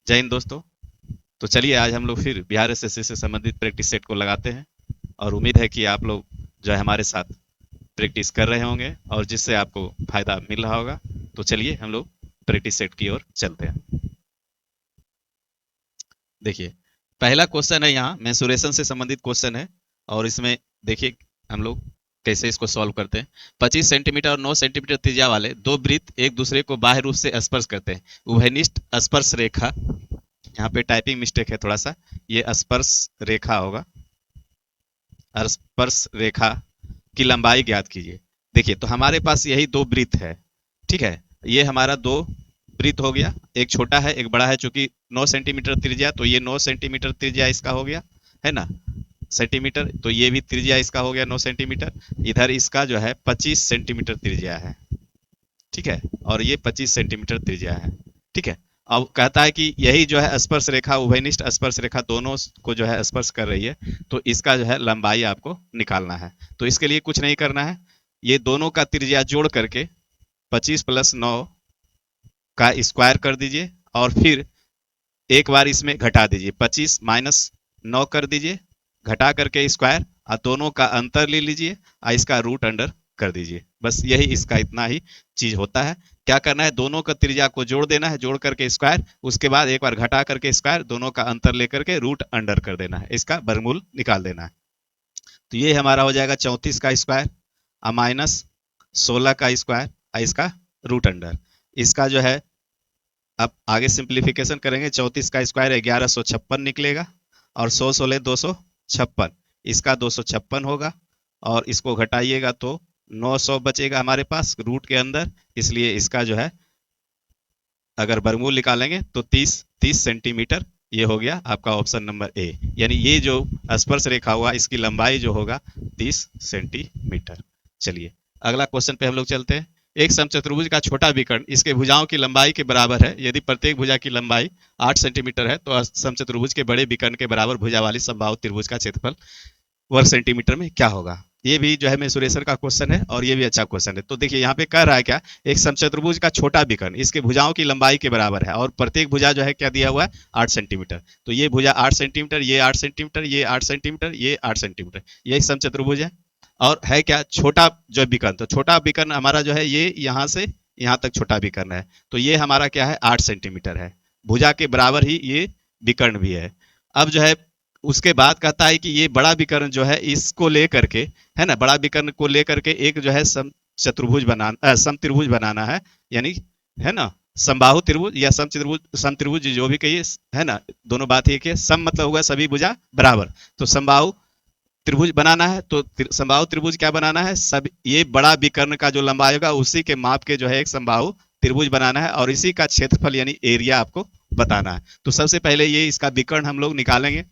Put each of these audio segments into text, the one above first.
जय हिंद दोस्तों। तो चलिए आज हम लोग फिर बिहार एसएससी से संबंधित प्रैक्टिस सेट को लगाते हैं और उम्मीद है कि आप लोग जो है हमारे साथ प्रैक्टिस कर रहे होंगे और जिससे आपको फायदा मिल रहा होगा। तो चलिए हम लोग प्रैक्टिस सेट की ओर चलते हैं। देखिए, पहला क्वेश्चन है, यहाँ मेंसुरेशन से संबंधित क्वेश्चन है और इसमें देखिए हम लोग कैसे इसको सॉल्व करते हैं। 25 सेंटीमीटर और 9 सेंटीमीटर त्रिज्या वाले दो वृत्त एक दूसरे को बाह्य रूप से स्पर्श करते हैं। उभयनिष्ठ स्पर्श रेखा, यहाँ पे टाइपिंग मिस्टेक है थोड़ा सा, ये स्पर्श रेखा होगा, स्पर्श रेखा की लंबाई ज्ञात कीजिए। देखिए, तो हमारे पास यही दो वृत्त है, ठीक है। ये हमारा दो वृत्त हो गया, एक छोटा है एक बड़ा है, चूंकि 9 सेंटीमीटर त्रिज्या, तो ये 9 सेंटीमीटर त्रिज्या इसका हो गया, है ना, सेंटीमीटर, तो ये भी त्रिज्या इसका हो गया 9 सेंटीमीटर। इधर इसका जो है 25 सेंटीमीटर त्रिज्या है, ठीक है, और ये 25 सेंटीमीटर त्रिज्या है, ठीक है। अब कहता है कि यही जो है स्पर्श रेखा, उभयनिष्ठ स्पर्श रेखा दोनों को जो है स्पर्श कर रही है, तो इसका जो है लंबाई आपको निकालना है। तो इसके लिए कुछ नहीं करना है, ये दोनों का त्रिज्या जोड़ करके 25 + 9 का स्क्वायर कर दीजिए और फिर एक बार इसमें घटा दीजिए, 25 - 9 कर दीजिए, घटा करके स्क्वायर, और दोनों का अंतर ले लीजिए और इसका रूट अंडर कर दीजिए। बस यही इसका इतना ही चीज होता है। क्या करना है, दोनों का त्रिज्या को जोड़ देना है, जोड़ करके स्क्वायर, उसके बाद एक बार घटा करके स्क्वायर, दोनों का अंतर लेकर के रूट अंडर कर देना है, इसका वर्गमूल निकाल देना है। तो ये हमारा हो जाएगा 34 का स्क्वायर और माइनस 16 का स्क्वायर और इसका रूट अंडर। इसका जो है अब आगे सिंप्लीफिकेशन करेंगे, 34 का स्क्वायर 1156 निकलेगा और 100 × 16 256, इसका 256 होगा और इसको घटाइएगा तो 900 बचेगा हमारे पास रूट के अंदर, इसलिए इसका जो है अगर वर्गमूल निकालेंगे तो 30 सेंटीमीटर, ये हो गया आपका ऑप्शन नंबर ए। यानी ये जो स्पर्श रेखा हुआ इसकी लंबाई जो होगा 30 सेंटीमीटर। चलिए अगला क्वेश्चन पे हम लोग चलते हैं। एक समचतुर्भुज का छोटा विकर्ण इसके भुजाओं की लंबाई के बराबर है। यदि प्रत्येक भुजा की लंबाई 8 सेंटीमीटर है तो समचतुर्भुज के बड़े विकर्ण के बराबर भुजा वाली समबाहु त्रिभुज का क्षेत्रफल वर्ग सेंटीमीटर में क्या होगा। ये भी जो है मेंसुरेशन का क्वेश्चन है और ये भी अच्छा क्वेश्चन है। तो देखिए यहाँ पे कह रहा है क्या, एक समचतुर्भुज का छोटा विकर्ण इसके भुजाओं की लंबाई के बराबर है और प्रत्येक भुजा जो है क्या दिया हुआ है 8 सेंटीमीटर। तो ये भुजा 8 सेंटीमीटर, ये 8 सेंटीमीटर, ये 8 सेंटीमीटर, ये 8 सेंटीमीटर, ये समचतुर्भुज है। और है क्या, छोटा जो विकर्ण, तो छोटा विकर्ण हमारा जो है ये यहाँ से यहाँ तक छोटा विकर्ण है, तो ये हमारा क्या है 8 सेंटीमीटर है, भुजा के बराबर ही ये विकर्ण भी है। अब जो है उसके बाद कहता है कि ये बड़ा विकर्ण जो है इसको लेकर के, है ना, बड़ा विकर्ण को लेकर के एक जो है सम चतुर्भुज बनाना, सम त्रिभुज बनाना है, यानी, है ना, समबाहु त्रिभुज या सम त्रिभुज जो भी कहिए, है ना, दोनों बात एक है। सम मतलब होगा सभी भुजा बराबर, तो समबाहु त्रिभुज बनाना है, तो समबाहु त्रिभुज क्या बनाना है, सब ये बड़ा विकर्ण का जो लंबाई होगा उसी के माप के जो है एक समबाहु त्रिभुज बनाना है और इसी का क्षेत्रफल यानी एरिया आपको बताना है। तो सबसे पहले ये इसका विकर्ण हम लोग निकालेंगे,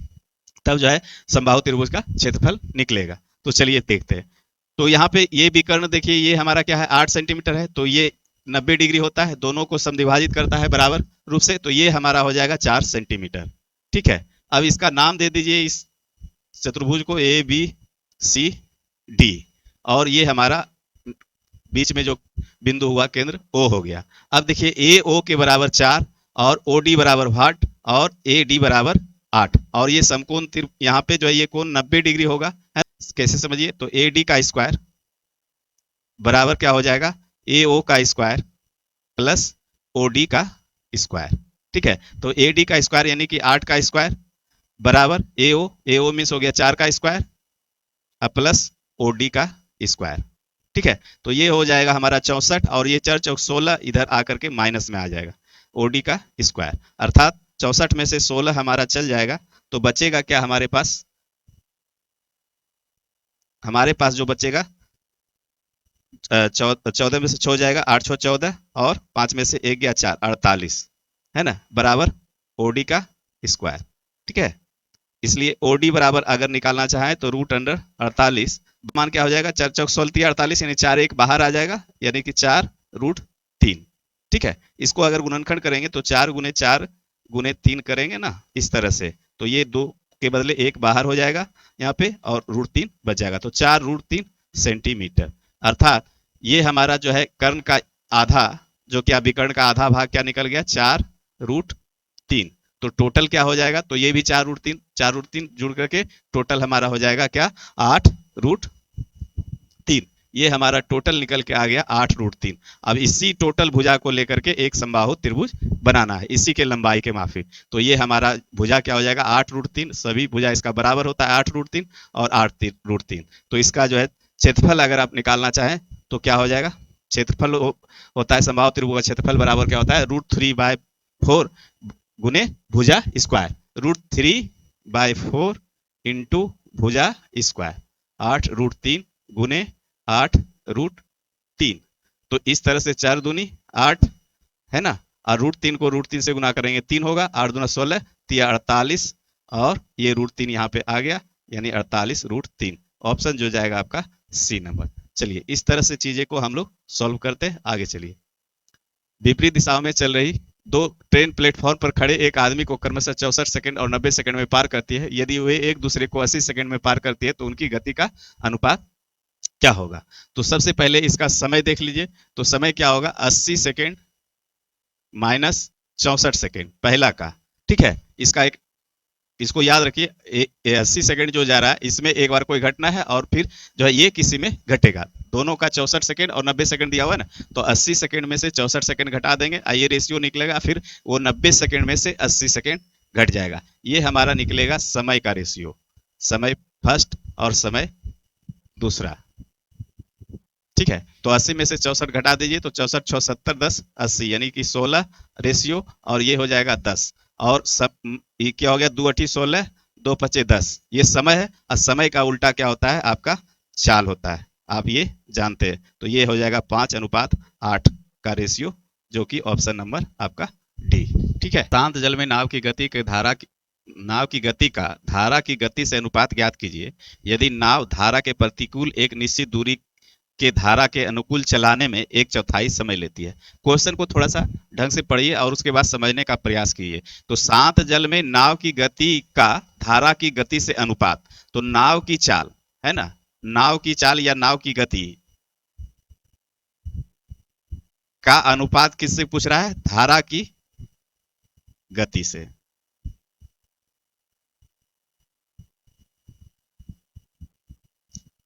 तब जो है समबाहु त्रिभुज का क्षेत्रफल निकलेगा। तो चलिए देखते हैं। तो यहाँ पे ये विकर्ण देखिए, ये हमारा क्या है 8 सेंटीमीटर है, तो ये 90 डिग्री होता है, दोनों को समद्विभाजित करता है बराबर रूप से, तो ये हमारा हो जाएगा 4 सेंटीमीटर, ठीक है। अब इसका नाम दे दीजिए इस चतुर्भुज को ए बी सी डी, और ये हमारा बीच में जो बिंदु हुआ केंद्र ओ हो गया। अब देखिए ए ओ के बराबर 4 और ओ डी बराबर 8 और ए डी बराबर 8, और ये समकोण यहाँ पे जो है ये कोण 90 डिग्री होगा, है? कैसे समझिए, तो ए डी का स्क्वायर बराबर क्या हो जाएगा, ए ओ का स्क्वायर प्लस ओ डी का स्क्वायर, ठीक है। तो ए डी का स्क्वायर यानी कि 8 का स्क्वायर बराबर ए ओ मीन्स हो गया 4 का स्क्वायर प्लस ओ डी का स्क्वायर, ठीक है। तो ये हो जाएगा हमारा 64 और ये 4 चौक 16 इधर आकर के माइनस में आ जाएगा ओडी का स्क्वायर, अर्थात 64 में से 16 हमारा चल जाएगा, तो बचेगा क्या हमारे पास जो बचेगा 14 में से 6 जाएगा, 8 6 14 और 5 में से 1 गया 4, 48, है ना, बराबर ओडी का स्क्वायर, ठीक है। इसलिए ओडी बराबर अगर निकालना चाहे तो रूट अंडर 48, मान क्या हो जाएगा 4 चौक 16 48, यानी 4 1 बाहर आ जाएगा, यानी कि 4√3, ठीक है। इसको अगर गुणनखंड करेंगे तो 4 × 4 × 3 करेंगे ना इस तरह से, तो ये 2 के बदले 1 बाहर हो जाएगा यहाँ पे और √3 बच जाएगा, तो 4√3 सेंटीमीटर। अर्थात ये हमारा जो है कर्ण का आधा, जो क्या विकर्ण का आधा भाग क्या निकल गया 4√3, तो टोटल क्या हो जाएगा, तो ये भी 4 रूट 3 जुड़ करके टोटल हमारा हो जाएगा क्या, 8 रूट 3। ये हमारा टोटल निकल के आ गया 8 रूट 3। अब इसी टोटल भुजा को लेकर के एक समबाहु त्रिभुज बनाना है, इसी के लंबाई के माफिक। तो ये हमारा भुजा क्या हो जाएगा, 8 रूट 3, सभी भुजा इसका बराबर होता है 8 रूट 3 और 8 रूट 3। तो इसका जो है क्षेत्रफल अगर आप निकालना चाहें तो क्या हो जाएगा, क्षेत्रफल होता है समबाहु त्रिभुज का क्षेत्रफल बराबर क्या होता है, √3/4 गुने भुजा स्क्वायर, √3/4 इंटू भुजा स्क्वायर, 8 रूट 3 गुने 8 रूट 3। तो इस तरह से 4 दूनी 8 है ना, और √3 को √3 से गुना करेंगे 3 होगा, 8 दूना 16, 3 48, और ये √3 यहाँ पे आ गया, यानी 48 √3। ऑप्शन जो जाएगा आपका सी नंबर। चलिए इस तरह से चीजें को हम लोग सॉल्व करते हैं, आगे चलिए। विपरीत दिशाओं में चल रही दो ट्रेन प्लेटफॉर्म पर खड़े एक आदमी को क्रमशः 64 सेकंड और 90 सेकंड में पार करती है। यदि वे एक दूसरे को 80 सेकंड में पार करती है तो उनकी गति का अनुपात क्या होगा। तो सबसे पहले इसका समय देख लीजिए, तो समय क्या होगा, 80 सेकंड माइनस 64 सेकंड पहला का, ठीक है। इसको याद रखिए, 80 सेकंड जो जा रहा है इसमें एक बार कोई घटना है और फिर जो है ये किसी में घटेगा। दोनों का 64 सेकंड और 90 सेकंड दिया हुआ है ना, तो 80 सेकंड में से 64 सेकंड घटा देंगे, ये रेशियो निकलेगा, फिर वो 90 सेकंड में से 80 सेकंड घट जाएगा। ये हमारा निकलेगा समय का रेशियो, समय फर्स्ट और समय दूसरा, ठीक है। तो 80 में से 64 घटा दीजिए, तो 64 6 70 10 80, यानी कि 16 रेशियो, और ये हो जाएगा 10। और सब ये क्या हो गया, 2 8 16, 2 5 10, ये समय है। और समय का उल्टा क्या होता है, आपका चाल होता है, आप ये जानते हैं। तो ये हो जाएगा 5:8 का रेशियो, जो कि ऑप्शन नंबर आपका डी, ठीक है। शांत जल में नाव की गति का धारा की गति से अनुपात ज्ञात कीजिए। यदि नाव धारा के प्रतिकूल एक निश्चित दूरी के धारा के अनुकूल चलाने में 1/4 समय लेती है। क्वेश्चन को थोड़ा सा ढंग से पढ़िए और उसके बाद समझने का प्रयास कीजिए। तो शांत जल में नाव की गति का धारा की गति से अनुपात, तो नाव की चाल है ना, नाव की चाल या नाव की गति का अनुपात किससे पूछ रहा है, धारा की गति से।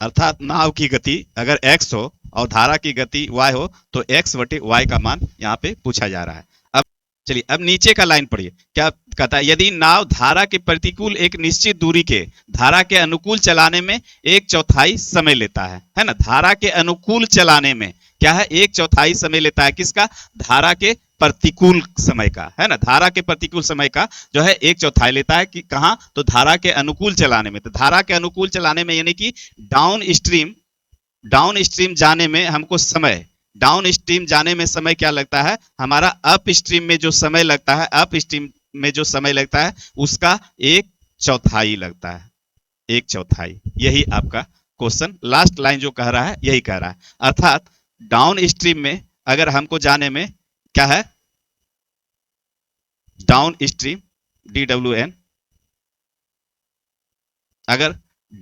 अर्थात नाव की गति अगर x हो और धारा की गति y हो तो x/y का मान यहाँ पे पूछा जा रहा है। अब चलिए, अब नीचे का लाइन पढ़िए, क्या कहता है, यदि नाव धारा के प्रतिकूल एक निश्चित दूरी के धारा के अनुकूल चलाने में 1/4 समय लेता है ना। धारा के अनुकूल चलाने में क्या है, 1/4 समय लेता है, किसका, धारा के प्रतिकूल समय का, है ना। धारा के प्रतिकूल समय का जो है 1/4 लेता है, कि कहां, तो धारा के अनुकूल चलाने में। तो धारा के अनुकूल चलाने में यानी कि डाउन स्ट्रीम जाने में हमको समय, डाउन स्ट्रीम जाने में समय क्या लगता है, हमारा अप स्ट्रीम में जो समय लगता है, अप स्ट्रीम में जो समय लगता है उसका 1/4 लगता है, 1/4। यही आपका क्वेश्चन लास्ट लाइन जो कह रहा है यही कह रहा है। अर्थात डाउन स्ट्रीम में अगर हमको जाने में क्या है, डाउन स्ट्रीम DWN, अगर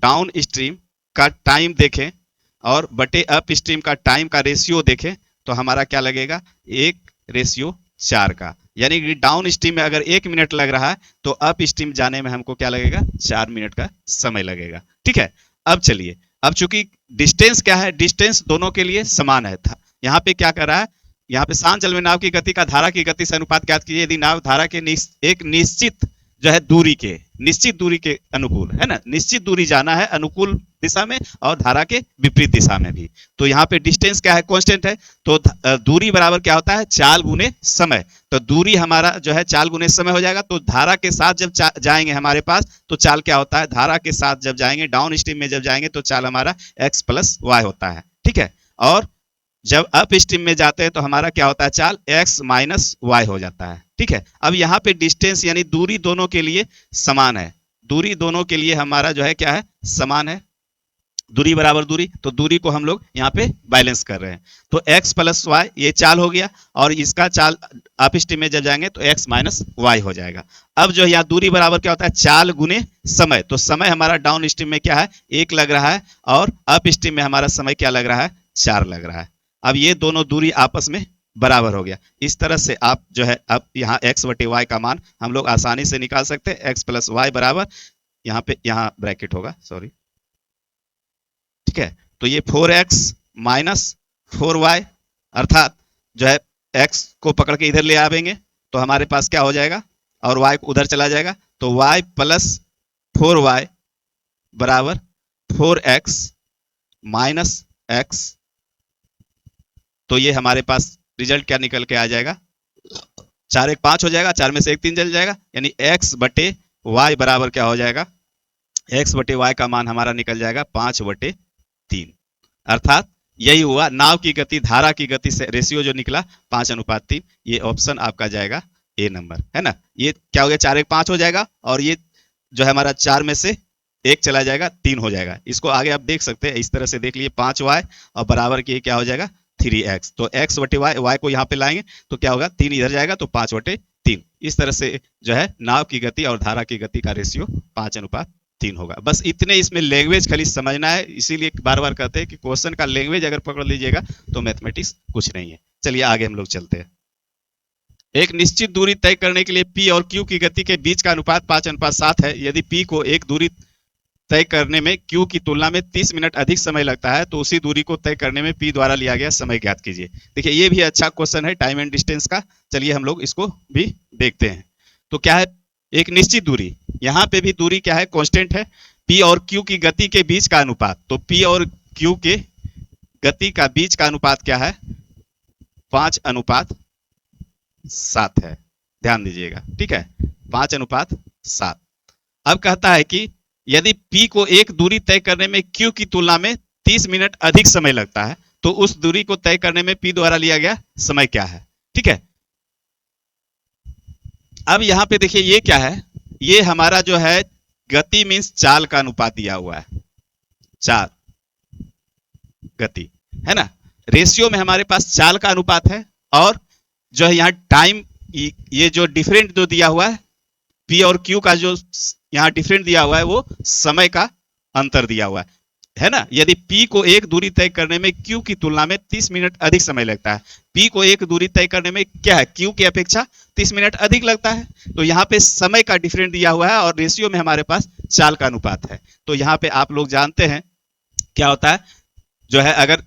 डाउन स्ट्रीम का टाइम देखें और बटे अप स्ट्रीम का टाइम का रेशियो देखें तो हमारा क्या लगेगा, 1/4 का। यानी कि डाउन स्ट्रीम में अगर 1 मिनट लग रहा है तो अप स्ट्रीम जाने में हमको क्या लगेगा, 4 मिनट का समय लगेगा, ठीक है। अब चलिए, अब चूंकि डिस्टेंस क्या है, डिस्टेंस दोनों के लिए समान है। यहाँ पे क्या कर रहा है, यहाँ पे शांत जल में नाव की गति का धारा की गति से अनुपात ज्ञात कीजिए। यदि नाव धारा के एक निश्चित जो है दूरी के अनुकूल, है ना, निश्चित दूरी जाना है अनुकूल दिशा में और धारा के विपरीत दिशा में भी। तो यहाँ पे डिस्टेंस क्या है, कांस्टेंट है, तो दूरी बराबर क्या होता है, चाल गुने समय। तो दूरी हमारा जो है चाल गुने समय हो जाएगा। तो धारा के साथ जब जाएंगे हमारे पास तो चाल क्या होता है, धारा के साथ जब जाएंगे, डाउन स्ट्रीम में जब जाएंगे तो चाल हमारा x+y होता है, ठीक है। और जब अप स्ट्रीम में जाते हैं तो हमारा क्या होता है, चाल x-y हो जाता है, ठीक है। अब यहाँ पे डिस्टेंस यानी दूरी दोनों के लिए समान है, दूरी दोनों के लिए हमारा जो है क्या है, समान है, दूरी बराबर दूरी। तो दूरी को हम लोग यहाँ पे बैलेंस कर रहे हैं। तो x+y ये चाल हो गया, और इसका चाल अप स्ट्रीम में जब जाएंगे तो x-y हो जाएगा। अब जो यहाँ दूरी बराबर क्या होता है, चाल गुने समय। तो समय हमारा डाउन स्ट्रीम में क्या है, 1 लग रहा है, और अप स्ट्रीम में हमारा समय क्या लग रहा है, 4 लग रहा है। अब ये दोनों दूरी आपस में बराबर हो गया। इस तरह से आप जो है अब यहाँ x बटे वाई का मान हम लोग आसानी से निकाल सकते हैं। x प्लस वाई बराबर, यहाँ पे यहाँ ब्रैकेट होगा, सॉरी, ठीक है। तो ये 4x माइनस 4y, अर्थात जो है x को पकड़ के इधर ले आवेंगे तो हमारे पास क्या हो जाएगा, और y उधर चला जाएगा, तो y प्लस 4y बराबर 4x माइनस x। तो ये हमारे पास रिजल्ट क्या निकल के आ जाएगा, 4 एक 5 हो जाएगा, 4 में से एक 3 जल जाएगा, यानी x बटे वाई बराबर क्या हो जाएगा, x बटे वाई का मान हमारा निकल जाएगा 5/3। अर्थात यही हुआ, नाव की गति धारा की गति से रेशियो जो निकला 5:3। ये ऑप्शन आपका जाएगा ए नंबर, है ना। ये क्या हो गया, 4 एक 5 हो जाएगा, और ये जो है हमारा 4 में से एक चला जाएगा, 3 हो जाएगा। इसको आगे आप देख सकते हैं, इस तरह से देख लिए 5y और बराबर की क्या हो जाएगा 3x। तो x बटे वाई, वाई को यहाँ पे लाएंगे तो क्या होगा, 3 इधर जाएगा तो 5/3। इस तरह से जो है नाव की गति और धारा की गति का रेशियो 5:3 होगा। बस इतने इसमें लैंग्वेज खाली समझना है, इसीलिए बार बार कहते हैं कि क्वेश्चन का लैंग्वेज अगर पकड़ लीजिएगा तो मैथमेटिक्स कुछ नहीं है। चलिए आगे हम लोग चलते हैं। एक निश्चित दूरी तय करने के लिए P और Q की गति के बीच का अनुपात 5:7 है। यदि P को एक दूरी तय करने में Q की तुलना में 30 मिनट अधिक समय लगता है तो उसी दूरी को तय करने में P द्वारा लिया गया समय ज्ञात कीजिए। देखिए ये भी अच्छा क्वेश्चन है टाइम एंड डिस्टेंस का। चलिए हम लोग इसको भी देखते हैं। तो क्या है, एक निश्चित दूरी, यहाँ पे भी दूरी क्या है, कांस्टेंट है। P और Q की गति के बीच का अनुपात, तो P और Q के गति का बीच का अनुपात क्या है, 5:7 है। ध्यान दीजिएगा, ठीक है, 5:7। अब कहता है कि यदि P को एक दूरी तय करने में Q की तुलना में 30 मिनट अधिक समय लगता है तो उस दूरी को तय करने में P द्वारा लिया गया समय क्या है, ठीक है। अब यहां पे देखिए ये क्या है, ये हमारा जो है गति मीन्स चाल का अनुपात दिया हुआ है, चाल गति, है ना। रेशियो में हमारे पास चाल का अनुपात है, और जो है यहाँ टाइम, ये जो डिफरेंट जो दिया हुआ है P और Q का जो यहाँ डिफरेंट दिया हुआ है वो समय का अंतर दिया हुआ है ना। यदि P को एक दूरी तय करने में Q की तुलना में 30 मिनट अधिक समय लगता है, P को एक दूरी तय करने में क्या है, Q की अपेक्षा 30 मिनट अधिक लगता है, तो यहाँ पे समय का डिफरेंट दिया हुआ है, और रेशियो में हमारे पास चाल का अनुपात है। तो यहाँ पे आप लोग जानते हैं क्या होता है, जो है अगर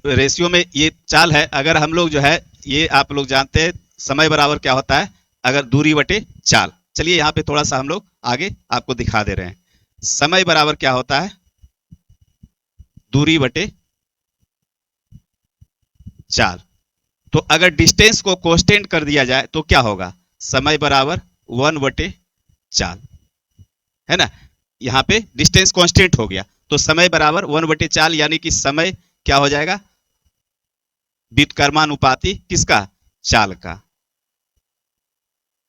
रेशियो में ये चाल है, अगर हम लोग जो है ये आप लोग जानते हैं समय बराबर क्या होता है, अगर दूरी बटे चाल। चलिए यहाँ पे थोड़ा सा हम लोग आगे आपको दिखा दे रहे हैं। समय बराबर क्या होता है, दूरी बटे चाल। तो अगर डिस्टेंस को कांस्टेंट कर दिया जाए तो क्या होगा, समय बराबर 1/4, है ना। यहाँ पे डिस्टेंस कांस्टेंट हो गया तो समय बराबर 1/4, यानी कि समय क्या हो जाएगा, व्युत्क्रमानुपाती किसका, चाल का,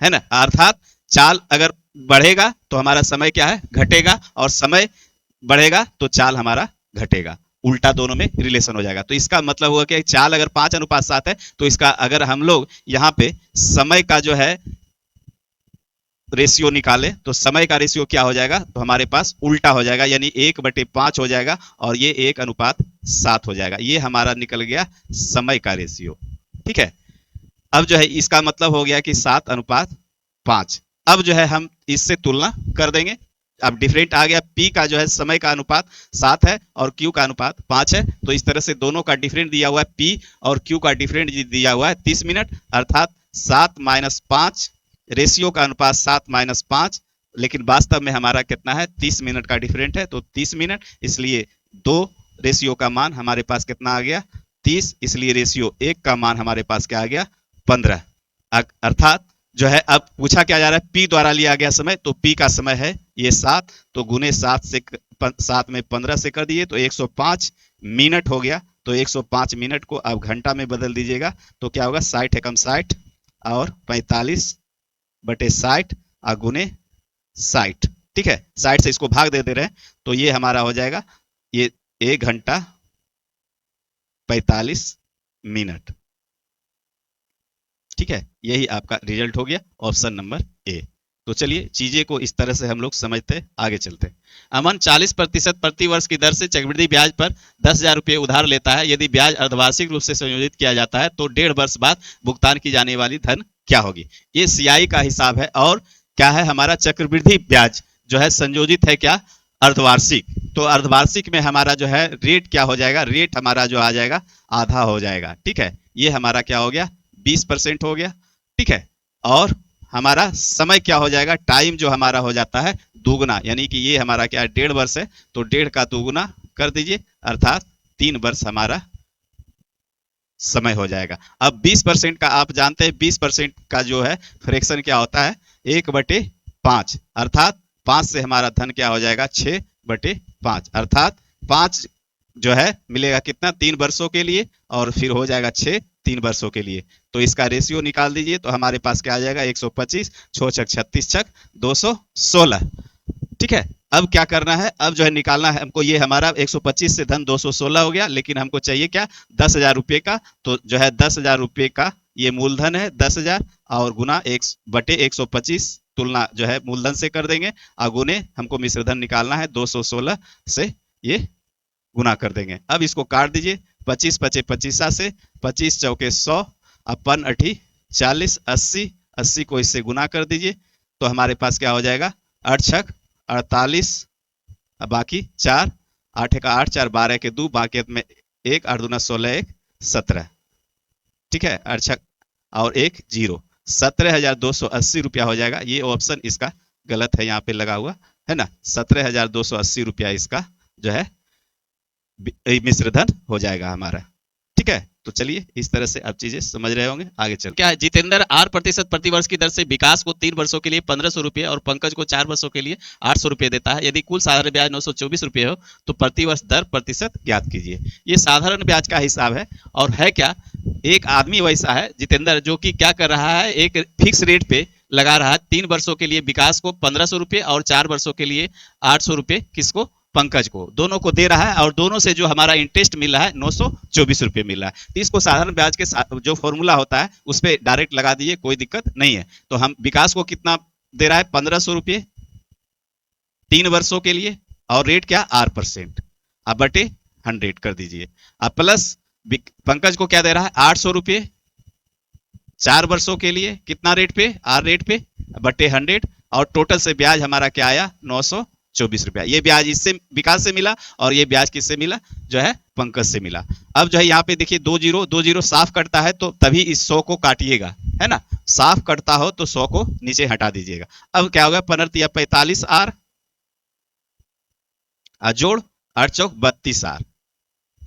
है ना। अर्थात चाल अगर बढ़ेगा तो हमारा समय क्या है, घटेगा, और समय बढ़ेगा तो चाल हमारा घटेगा, उल्टा दोनों में रिलेशन हो जाएगा। तो इसका मतलब हुआ कि चाल अगर 5:7 है तो इसका अगर हम लोग यहाँ पे समय का जो है रेशियो निकाले तो समय का रेशियो क्या हो जाएगा, तो हमारे पास उल्टा हो जाएगा, यानी 1/5 हो जाएगा, और ये 1:7 हो जाएगा। ये हमारा निकल गया समय का रेशियो, ठीक है। अब जो है इसका मतलब हो गया कि 7:5। अब जो है हम इससे तुलना कर देंगे। अब डिफरेंट आ गया, P का जो है समय का अनुपात 7 है और Q का अनुपात 5 है, तो इस तरह से दोनों का डिफरेंट दिया हुआ है, P और Q का डिफरेंट दिया हुआ है 30 मिनट, अर्थात 7-5, रेशियो का अनुपात 7-5, लेकिन वास्तव में हमारा कितना है, 30 मिनट का डिफरेंट है, तो 30 मिनट, इसलिए 2 रेशियो का मान हमारे पास कितना आ गया, 30, इसलिए रेशियो 1 का मान हमारे पास क्या आ गया, 15। अर्थात जो है अब पूछा क्या जा रहा है, P द्वारा लिया गया समय, तो P का समय है ये 7, तो गुने 7 में 15 से कर दिए तो 105 मिनट हो गया। तो 105 मिनट को आप घंटा में बदल दीजिएगा तो क्या होगा, 60 एकम 60 और 45/60 और गुने 60, ठीक है। 60 से इसको भाग दे रहे हैं तो ये हमारा हो जाएगा, ये 1 घंटा 45 मिनट, ठीक है। यही आपका रिजल्ट हो गया, ऑप्शन नंबर ए। तो चलिए चीजें को इस तरह से हम लोग समझते आगे चलते। अमन 40% प्रति वर्ष की दर से चक्रवृद्धि ब्याज पर 10,000 रुपये उधार लेता है। यदि ब्याज अर्धवार्षिक रूप से संयोजित किया जाता है तो 1.5 वर्ष बाद भुगतान की जाने वाली धन क्या होगी। ये सीआई का हिसाब है और क्या है हमारा चक्रवृद्धि ब्याज जो है संयोजित है क्या अर्धवार्षिक। तो अर्धवार्षिक में हमारा जो है रेट क्या हो जाएगा, रेट हमारा जो आ जाएगा आधा हो जाएगा। ठीक है, ये हमारा क्या हो गया 20% हो गया। ठीक है, और हमारा समय क्या हो जाएगा, टाइम जो हमारा हो जाता है दुगना, यानी कि ये हमारा क्या है 1.5 वर्ष है तो 1.5 का दुगना कर दीजिए अर्थात 3 वर्ष हमारा समय हो जाएगा। अब 20% का आप जानते हैं 20% का जो है फ्रैक्शन क्या होता है 1/5 अर्थात 5 से हमारा धन क्या हो जाएगा 6/5 अर्थात 5 जो है मिलेगा कितना 3 वर्षों के लिए और फिर हो जाएगा 6 3 वर्षों के लिए। तो इसका रेशियो निकाल दीजिए तो हमारे पास क्या आ जाएगा 125 6 छक 36 छक 216। ठीक है, अब क्या करना है, अब जो है निकालना है हमको, ये हमारा 125 से धन 216 हो गया, लेकिन हमको चाहिए क्या 10,000 रुपये का। तो जो है 10,000 रुपये का ये मूलधन है 10,000 और गुना 1/125 तुलना जो है मूलधन से कर देंगे और गुने हमको मिश्रधन निकालना है 216 से ये गुना कर देंगे। अब इसको काट दीजिए 25 पचे 25 से 25 चौके 100 अपन 8 40 80 80 को इससे गुना कर दीजिए तो हमारे पास क्या हो जाएगा 8 छक 48 बाकी 4 8 का 8 4 12 के 2 बाकी में 1 8 दूना 16 1 17। ठीक है, 8 छक और 1 0 17,280 रुपया हो जाएगा। ये ऑप्शन इसका गलत है यहाँ पे लगा हुआ है ना, 17,280 रुपया इसका जो है मिश्रधन हो जाएगा हमारा। ठीक है, तो चलिए इस तरह से अब चीजें समझ रहे होंगे, आगे चल क्या है। जितेंद्र 8% प्रति वर्ष की दर से विकास को 3 वर्षों के लिए 1,500 रुपये और पंकज को 4 वर्षों के लिए 800 रुपये देता है। यदि कुल साधारण ब्याज 924 रुपये हो तो प्रति वर्ष दर प्रतिशत ज्ञात कीजिए। ये साधारण ब्याज का हिसाब है और है क्या, एक आदमी वैसा है जितेंद्र जो कि क्या कर रहा है एक फिक्स रेट पे लगा रहा है 3 वर्षों के लिए विकास को 1,500 रुपये और 4 वर्षों के लिए 800 रुपये किसको पंकज को, दोनों को दे रहा है और दोनों से जो हमारा इंटरेस्ट मिल रहा है 924 रुपये मिल रहा है। तो इसको साधारण ब्याज के जो फॉर्मूला होता है उस पर डायरेक्ट लगा दीजिए, कोई दिक्कत नहीं है। तो हम विकास को कितना दे रहा है 1,500 रुपये 3 वर्षों के लिए और रेट क्या R%, अब बटे 100 कर दीजिए। अब प्लस पंकज को क्या दे रहा है 800 रुपये 4 वर्षों के लिए कितना रेट पे R रेट पे बटे 100 और टोटल से ब्याज हमारा क्या आया 924 रुपया। ये ब्याज इससे विकास से मिला और ये ब्याज किससे मिला जो है पंकज से मिला। अब जो है यहाँ पे देखिए 2 जीरो साफ कटता है तो तभी इस 100 को काटिएगा है ना, साफ कटता हो तो 100 को नीचे हटा दीजिएगा। अब क्या होगा 45 R जोड़ 8 चौक 32 R,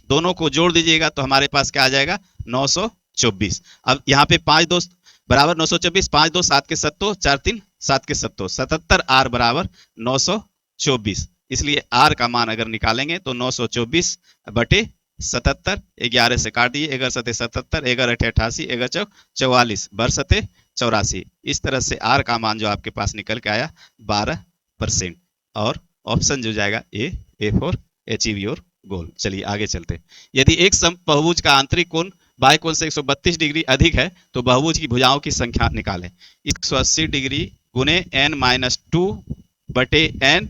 दोनों को जोड़ दीजिएगा तो हमारे पास क्या आ जाएगा 924। अब यहाँ पे 5 2 बराबर 924 5 2 7 के 7 4 3 7 के 7 77 R बराबर 924। इसलिए R का मान अगर निकालेंगे तो 924 बटे 77 11 से काट दिए 11 सते 77 11 अठे 88 11 चौक 44 बर सते 84। इस तरह से R का मान जो आपके पास निकल के आया 12% और ऑप्शन जो जाएगा A for achieve your goal. चलिए आगे चलते। यदि एक बहुभुज का आंतरिक कोण बाह्य कोण से 132 डिग्री अधिक है तो बहुभुज की भुजाओं की संख्या निकालें। 180 डिग्री गुने n-2 बटे n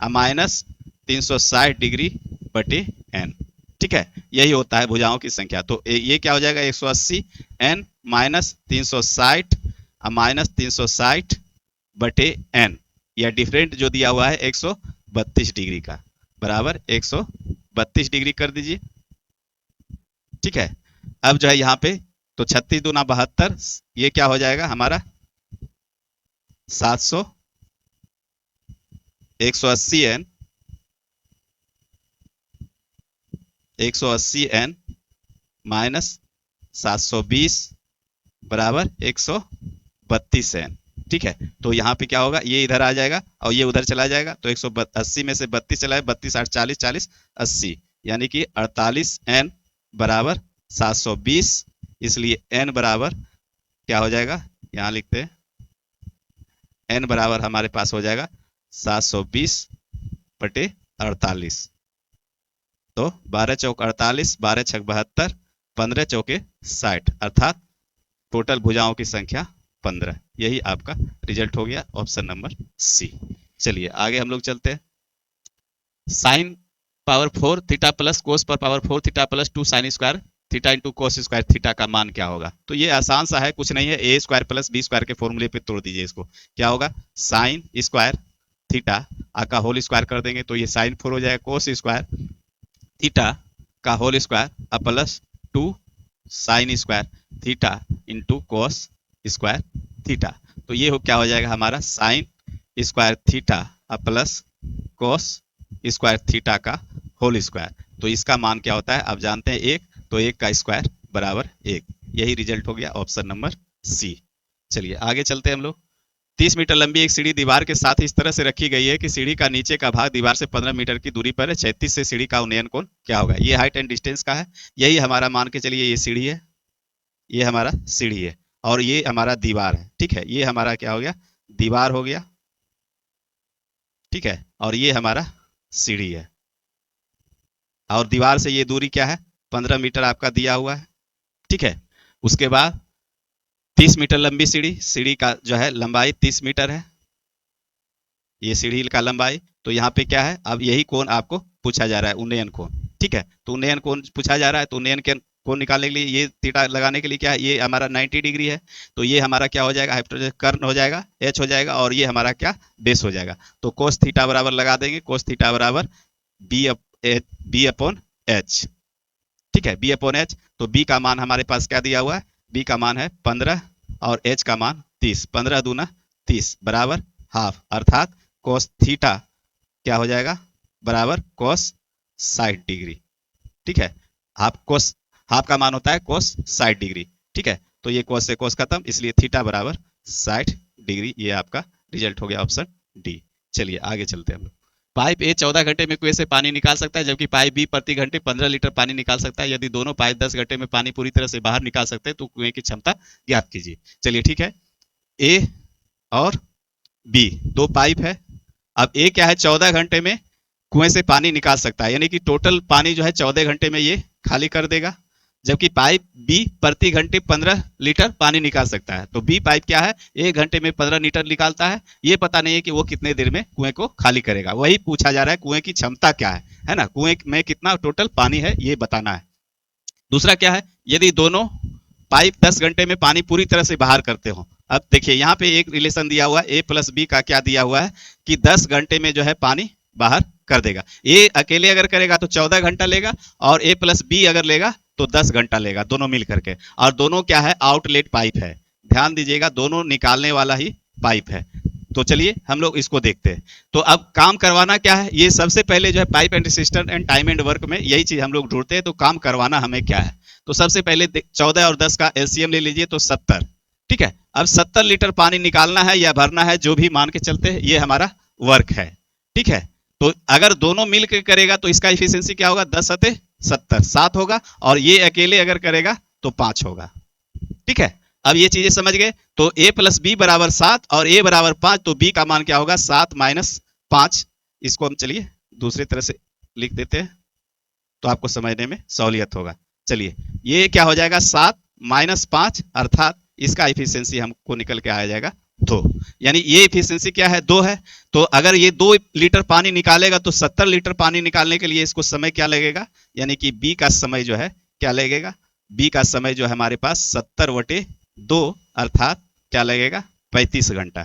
माइनस 360 डिग्री बटे n। ठीक है, यही होता है भुजाओं की संख्या। तो ये क्या हो जाएगा 180 n माइनस 360 माइनस 360 बटे n, या डिफरेंट जो दिया हुआ है 132 डिग्री का बराबर 132 डिग्री कर दीजिए। ठीक है, अब जो है यहाँ पे तो 36 दूना 72, ये क्या हो जाएगा हमारा 700 180 n माइनस 720 बराबर 132 n। ठीक है, तो यहाँ पे क्या होगा ये इधर आ जाएगा और ये उधर चला जाएगा तो 180 में से 32 चला है 32 8 40 40 80, यानी कि 48 n बराबर 720। इसलिए n बराबर क्या हो जाएगा, यहाँ लिखते हैं n बराबर हमारे पास हो जाएगा 720 बटे 48। तो 12 चौक 48 12 छक 72 15 चौके 60 अर्थात टोटल भुजाओं की संख्या 15। यही आपका रिजल्ट हो गया ऑप्शन नंबर सी। चलिए आगे हम लोग चलते हैं। Sine power 4 theta plus cos पर power 4 theta plus 2 sine square theta into cos square theta का मान क्या होगा? तो ये आसान सा है, कुछ नहीं है, a square plus b square के फॉर्मूले पे तोड़ दीजिए इसको। क्या होगा? साइन स्क्वायर थीटा का होल स्क्वायर कर देंगे तो ये साइन 4 हो जाएगा, कोस स्क्वायर थीटा का whole square plus 2 sine square theta into cos square theta. तो ये क्या हो जाएगा हमारा? Sine square theta plus cos square theta का होल स्क्वायर। तो इसका मान क्या होता है? आप जानते हैं 1, तो 1 का स्क्वायर बराबर 1। यही रिजल्ट हो गया ऑप्शन नंबर सी। चलिए आगे चलते हैं हम लोग। 30 मीटर लंबी एक सीढ़ी दीवार के साथ इस तरह से रखी गई है कि सीढ़ी का नीचे का भाग दीवार से 15 मीटर की दूरी पर है। 36 से सीढ़ी का उन्नयन कोण क्या होगा? ये हाइट एंड डिस्टेंस का है। यही हमारा मान के चलिए ये सीढ़ी है, ये हमारा सीढ़ी है और ये हमारा दीवार है। ठीक है, ये हमारा क्या हो गया? दीवार हो गया। ठीक है, और ये हमारा सीढ़ी है और दीवार से ये दूरी क्या है? 15 मीटर आपका दिया हुआ है। ठीक है, उसके बाद 30 मीटर लंबी सीढ़ी, सीढ़ी का जो है लंबाई 30 मीटर है, ये सीढ़ी का लंबाई। तो यहाँ पे क्या है? अब यही कोण आपको पूछा जा रहा है, उन्नयन कोण। ठीक है, तो उन्नयन कोण पूछा जा रहा है, तो उन्नयन कोण निकालने के लिए ये थीटा लगाने के लिए क्या है? ये हमारा 90 डिग्री है, तो ये हमारा क्या हो जाएगा? हाइपोटेन्यूज कर्ण हो जाएगा, एच हो जाएगा, और ये हमारा क्या? बेस हो जाएगा। तो कोस थीटा बराबर लगा देंगे, कोस थीटा बराबर बी अपॉन एच। ठीक है, बी अपॉन एच। तो बी का मान हमारे पास क्या दिया हुआ है? बी का मान है 15 और एच का मान 30। 15 दूना 30 बराबर हाफ, अर्थात कोस थीटा क्या हो जाएगा? बराबर कोस 60 डिग्री। ठीक है, हाफ का मान होता है कोस 60 डिग्री। ठीक है, तो ये कोस से कोस खत्म, इसलिए थीटा बराबर 60 डिग्री। ये आपका रिजल्ट हो गया ऑप्शन डी। चलिए आगे चलते हैं हम लोग। पाइप ए 14 घंटे में कुएं से पानी निकाल सकता है, जबकि पाइप बी प्रति घंटे 15 लीटर पानी निकाल सकता है। यदि दोनों पाइप 10 घंटे में पानी पूरी तरह से बाहर निकाल सकते हैं तो कुएं की क्षमता ज्ञात कीजिए। चलिए ठीक है, ए और बी दो पाइप है। अब ए क्या है? 14 घंटे में कुएं से पानी निकाल सकता है, यानी कि टोटल पानी जो है 14 घंटे में ये खाली कर देगा। जबकि पाइप बी प्रति घंटे 15 लीटर पानी निकाल सकता है। तो बी पाइप क्या है? 1 घंटे में 15 लीटर निकालता है। ये पता नहीं है कि वो कितने देर में कुएं को खाली करेगा। वही पूछा जा रहा है, कुएं की क्षमता क्या है ना? कुएं में कितना टोटल पानी है ये बताना है। दूसरा क्या है? यदि दोनों पाइप 10 घंटे में पानी पूरी तरह से बाहर करते हो। अब देखिए यहाँ पे एक रिलेशन दिया हुआ है, ए प्लस बी का क्या दिया हुआ है कि 10 घंटे में जो है पानी बाहर कर देगा। ए अकेले अगर करेगा तो 14 घंटा लेगा, और ए प्लस बी अगर लेगा तो 10 घंटा लेगा, दोनों मिल करके। और दोनों क्या है? आउटलेट पाइप है। ध्यान दीजिएगा, दोनों निकालने वाला ही पाइप है। तो चलिए हम लोग इसको देखते हैं। तो अब काम करवाना क्या है? ये सबसे पहले जो है pipe and resistance and time and work में यही चीज हम लोग ढूंढते हैं। तो काम करवाना हमें क्या है? तो सबसे पहले 14 और 10 का एलसीएम ले लीजिए, तो 70। ठीक है, अब 70 लीटर पानी निकालना है या भरना है, जो भी मान के चलते हैं, ये हमारा वर्क है। ठीक है, तो अगर दोनों मिल के करेगा तो इसका इफिशियंसी क्या होगा? 10 सते 70, 7 होगा, और ये अकेले अगर करेगा तो 5 होगा। ठीक है, अब ये चीजें समझ गए। तो a प्लस बी बराबर 7 और a बराबर 5, तो b का मान क्या होगा? 7 माइनस 5। इसको हम चलिए दूसरी तरह से लिख देते हैं तो आपको समझने में सहूलियत होगा। चलिए ये क्या हो जाएगा? 7 माइनस 5, अर्थात इसका इफिशियंसी हमको निकल के आ जाएगा 2। यानी ये इफिशियंसी क्या है? 2 है। तो अगर ये 2 लीटर पानी निकालेगा तो 70 लीटर पानी निकालने के लिए इसको समय क्या लगेगा? यानी कि बी का समय जो है क्या लगेगा? बी का समय जो है हमारे पास 70/2, अर्थात क्या लगेगा? 35 घंटा,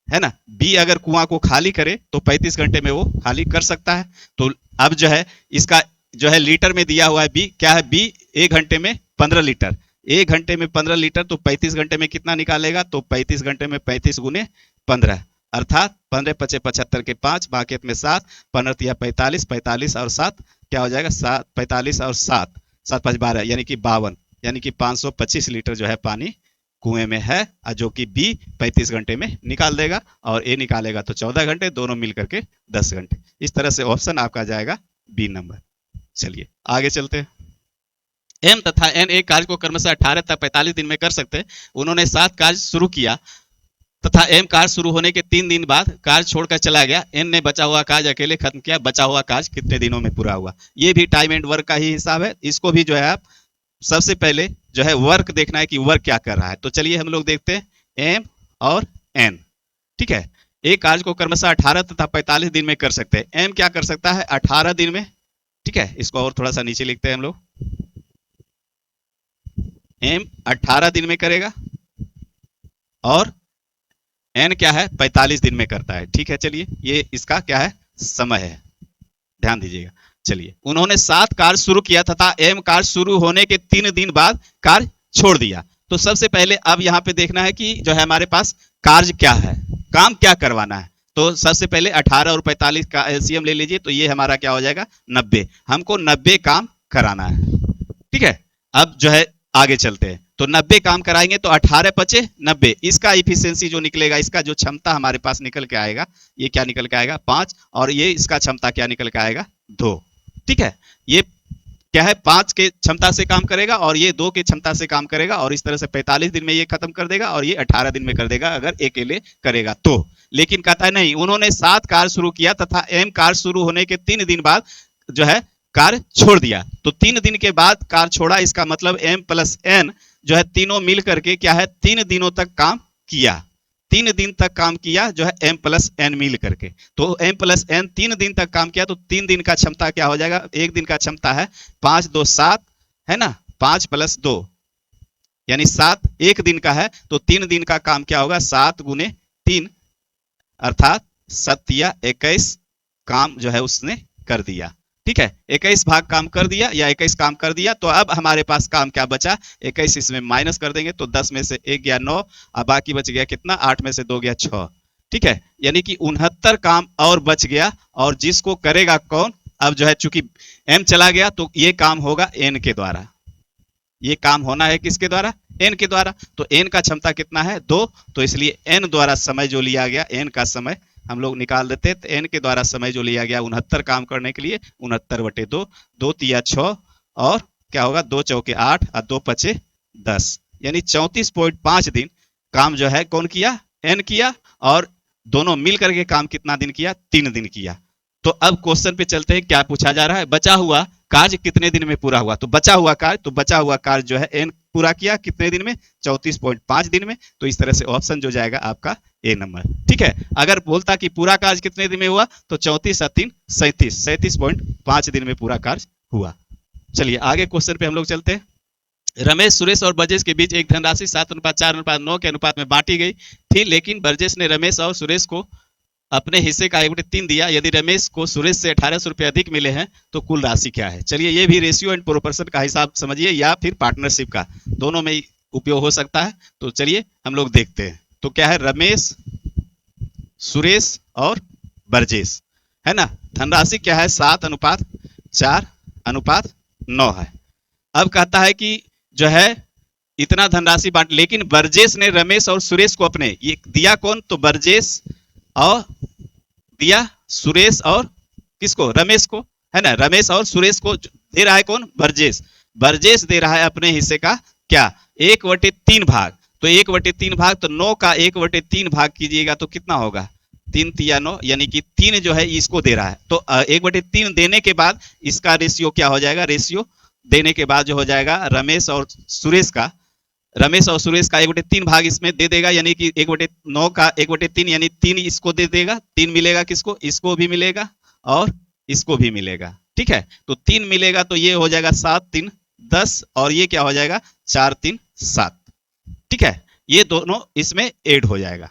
है ना। बी अगर कुआं को खाली करे तो 35 घंटे में वो खाली कर सकता है। तो अब जो है इसका जो है लीटर में दिया हुआ है, बी क्या है? बी 1 घंटे में 15 लीटर, 1 घंटे में 15 लीटर, तो 35 घंटे में कितना निकालेगा? तो 35 घंटे में 35 गुने 15, अर्थात 15 पचे 75 के 5, बाकियत में 7, 15 45, 45 और 7 क्या हो जाएगा? 7, 45 और 7, 7 5 12, यानी कि 52, यानी कि 525 लीटर जो है पानी कुएं में है, जो कि बी 35 घंटे में निकाल देगा, और ए निकालेगा तो 14 घंटे, दोनों मिलकर के 10 घंटे। इस तरह से ऑप्शन आपका जाएगा बी नंबर। चलिए आगे चलते हैं। एम तथा एन एक कार्य को क्रमशः 18 तक 45 दिन में कर सकते हैं। उन्होंने 7 कार्य शुरू किया तथा एम कार्य शुरू होने के 3 दिन बाद कार्य छोड़कर चला गया। एन ने बचा हुआ कार्य अकेले खत्म किया। बचा हुआ कार्य कितने दिनों में पूरा हुआ? ये भी टाइम एंड वर्क का ही हिसाब है। इसको भी जो है आप सबसे पहले जो है वर्क देखना है कि वर्क क्या कर रहा है। तो चलिए हम लोग देखते हैं एम और एन। ठीक है, एक कार्य को क्रमशः 18 तथा 45 दिन में कर सकते हैं। एम क्या कर सकता है 18 दिन में। ठीक है, इसको और थोड़ा सा नीचे लिखते हैं हम लोग। एम 18 दिन में करेगा और एन क्या है 45 दिन में करता है। ठीक है, चलिए ये इसका क्या है समय है, ध्यान दीजिएगा। चलिए, उन्होंने 7 कार्य शुरू किया तथा एम कार्य शुरू होने के 3 दिन बाद कार्य छोड़ दिया। तो सबसे पहले अब यहाँ पे देखना है कि जो है हमारे पास कार्य क्या है, काम क्या करवाना है। तो सबसे पहले 18 और 45 का एलसीएम ले लीजिए, तो ये हमारा क्या हो जाएगा 90। हमको 90 काम कराना है। ठीक है, अब जो है आगे चलते हैं। तो 90 काम कराएंगे तो 18 पचे 90, इसका इफिशियंसी जो निकलेगा, इसका जो क्षमता हमारे पास निकल के आएगा, ये क्या निकल के आएगा 5, और ये इसका क्षमता क्या निकल के आएगा 2। ठीक है, ये क्या है 5 के क्षमता से काम करेगा और ये 2 के क्षमता से काम करेगा, और इस तरह से 45 दिन में ये खत्म कर देगा और ये 18 दिन में कर देगा अगर अकेले करेगा तो। लेकिन कहता है नहीं, उन्होंने 7 कार्य शुरू किया तथा एम कार्य शुरू होने के 3 दिन बाद जो है कार्य छोड़ दिया। तो 3 दिन के बाद कार्य छोड़ा, इसका मतलब एम प्लस एन जो है तीनों मिल करके क्या है 3 दिनों तक काम किया। 3 दिन तक काम किया जो है एम प्लस एन मिल करके। तो एम प्लस एन 3 दिन तक काम किया, तो 3 दिन का क्षमता क्या हो जाएगा, एक दिन का क्षमता है 5 2 7 है ना, 5 प्लस 2 यानी 7 एक दिन का है। तो 3 दिन का काम क्या होगा 7 गुने 3 अर्थात 7 या 21 काम जो है उसने कर दिया। ठीक है, 21 भाग काम कर दिया या 21 काम कर दिया। तो अब हमारे पास काम क्या बचा, 21 इसमें माइनस कर देंगे तो 10 में से 1 गया 9, अब बाकी बच गया कितना 8 में से 2 गया 6। ठीक है, यानी कि 69 काम और बच गया, और जिसको करेगा कौन, अब जो है चूंकि एम चला गया तो ये काम होगा एन के द्वारा। ये काम होना है किसके द्वारा, एन के द्वारा। तो एन का क्षमता कितना है 2, तो इसलिए एन द्वारा समय जो लिया गया, एन का समय हम लोग निकाल देते, तो एन के द्वारा समय जो लिया गया 69 काम करने के लिए 69/2, 2 तिया 6 और क्या होगा 2 चौके 8 और 2 पचे 10, यानी 34.5 दिन काम जो है कौन किया, एन किया, और दोनों मिल करके काम कितना दिन किया, 3 दिन किया। तो अब क्वेश्चन पे चलते हैं, क्या पूछा जा रहा है, बचा हुआ कार्य कितने दिन में पूरा हुआ। तो बचा हुआ कार्य जो है एन पूरा किया कितने दिन में, 34.5 दिन में। तो इस तरह से ऑप्शन जो जाएगा आपका ए नंबर। ठीक है, अगर बोलता कि पूरा कार्य कितने दिन में हुआ तो 34 और 3 37, 37.5 दिन में पूरा कार्य हुआ। चलिए आगे क्वेश्चन पे हम लोग चलते हैं। रमेश, सुरेश और ब्रजेश के बीच एक धनराशि 7:4:9 के अनुपात में बांटी गई थी, लेकिन ब्रजेश ने रमेश और सुरेश को अपने हिस्से का 1/3 दिया। यदि रमेश को सुरेश से 1800 रुपये अधिक मिले हैं तो कुल राशि क्या है। चलिए, ये भी रेशियो एंड प्रोपोर्शन का हिसाब समझिए या फिर पार्टनरशिप का, दोनों में उपयोग हो सकता है। तो चलिए हम लोग देखते हैं। तो क्या है, रमेश, सुरेश और ब्रजेश है ना, धनराशि क्या है 7:4:9 है। अब कहता है कि जो है इतना धनराशि बांट, लेकिन ब्रजेश ने रमेश और सुरेश को अपने, ये दिया कौन, तो ब्रजेश और दिया सुरेश और किसको, रमेश को, है ना। रमेश और सुरेश को दे रहा है कौन, ब्रजेश। ब्रजेश दे रहा है अपने हिस्से का क्या 1/3 भाग। तो 1/3 भाग, तो 9 का 1/3 भाग कीजिएगा तो कितना होगा 3 तिया 9, यानी कि 3 जो है इसको दे रहा है। तो 1/3 देने के बाद इसका रेशियो क्या हो जाएगा, रेशियो देने के बाद जो हो जाएगा रमेश और सुरेश का 1/3 भाग इसमें दे देगा, यानी कि 1/9 का 1/3 यानी 3 इसको दे देगा। 3 मिलेगा किसको, इसको भी मिलेगा और इसको भी मिलेगा। ठीक है, तो 3 मिलेगा तो ये हो जाएगा 7 3 10 और ये क्या हो जाएगा 4 3 7। ठीक है, ये दोनों इसमें ऐड हो जाएगा।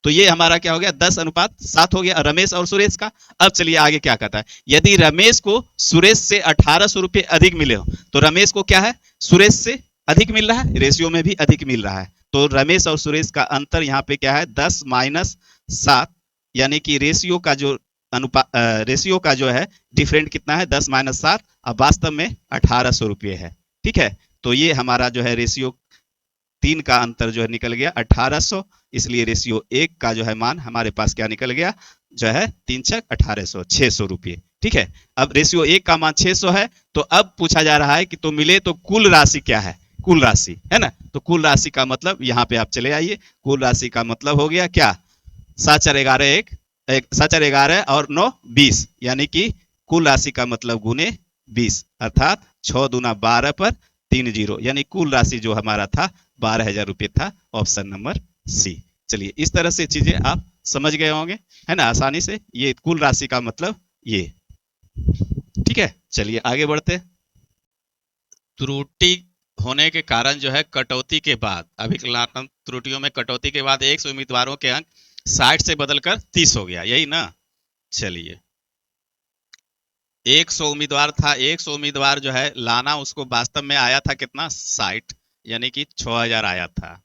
तो ये हमारा क्या हो गया 10:7 हो गया रमेश और सुरेश का। अब चलिए आगे क्या कहता है, यदि रमेश को सुरेश से 1800 रुपये अधिक मिले हो, तो रमेश को क्या है सुरेश से अधिक मिल रहा है, रेशियो में भी अधिक मिल रहा है। तो रमेश और सुरेश का अंतर यहाँ पे क्या है 10 - 7, यानी कि रेशियो का जो रेशियो का जो है डिफरेंट कितना है 10 - 7, अब वास्तव में 1800 रुपये है। ठीक है, तो ये हमारा जो है रेशियो 3 का अंतर जो है निकल गया 1800, इसलिए रेशियो 1 का जो है मान हमारे पास क्या निकल गया जो है 3 × 1800 600 रुपये। ठीक है, अब रेशियो 1 का मान 600 है। तो अब पूछा जा रहा है कि तो मिले तो कुल राशि क्या है, कुल राशि है ना। तो कुल राशि का मतलब यहाँ पे आप चले आइए, कुल राशि का मतलब हो गया क्या 7 4 11 और 9 20, यानी कि कुल राशि का मतलब गुने 20 अर्थात 6 दूना 12 पर 3 0, यानी कुल राशि जो हमारा था 12,000 रुपये था। Option number C. चलिए इस तरह से चीजें आप समझ गए होंगे, है ना, आसानी से। ये कुल राशि का मतलब ये। ठीक है, चलिए आगे बढ़ते। त्रुटि होने के कारण जो है कटौती के बाद, अभिकलनात्मक त्रुटियों में कटौती के बाद 100 उम्मीदवारों के अंक 60 से बदलकर 30 हो गया, यही ना। चलिए 100 उम्मीदवार था, 100 उम्मीदवार जो है लाना, उसको वास्तव में आया था कितना, 60, यानी कि 6000 आया था।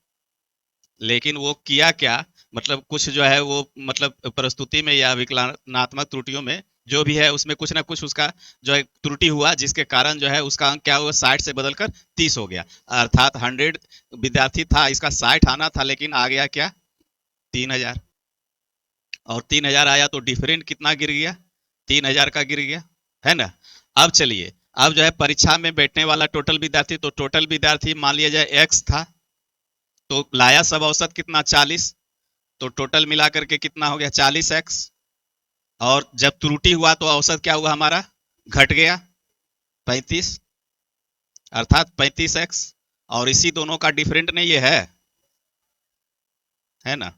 लेकिन वो किया क्या, मतलब कुछ जो है वो, मतलब प्रस्तुति में या विकलनात्मक त्रुटियों में जो भी है उसमें कुछ ना कुछ उसका जो है त्रुटि हुआ, जिसके कारण जो है उसका अंक क्या हुआ, 60 से बदलकर 30 हो गया। अर्थात 100 विद्यार्थी था, इसका 60 आना था, लेकिन आ गया क्या, 3000। और 3000 आया तो डिफरेंट कितना गिर गया, 3000 का गिर गया, है ना। अब चलिए, अब जो है परीक्षा में बैठने वाला टोटल विद्यार्थी, तो टोटल विद्यार्थी मान लिया जाए एक्स था, तो लाया सब औसत कितना, 40, तो टोटल मिला करके कितना हो गया, 40x। और जब त्रुटि हुआ तो औसत क्या हुआ हमारा, घट गया, 35, अर्थात 35x। और इसी दोनों का डिफरेंट नहीं ये है ना।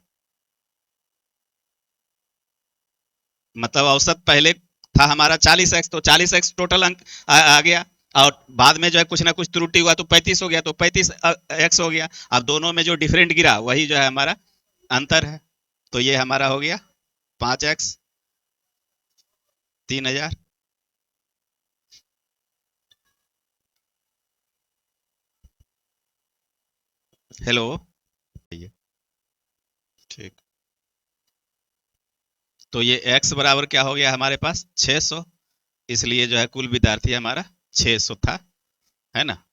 मतलब औसत पहले था हमारा 40x, तो 40x टोटल अंक आ गया। और बाद में जो है कुछ ना कुछ त्रुटि हुआ तो 35 हो गया, तो 35x हो गया। अब दोनों में जो डिफरेंट गिरा वही जो है हमारा अंतर है। तो ये हमारा हो गया 5x, 3000। हेलो, ठीक। तो ये x बराबर क्या हो गया हमारे पास, 600। इसलिए जो है कुल विद्यार्थी हमारा 600 था, है ना।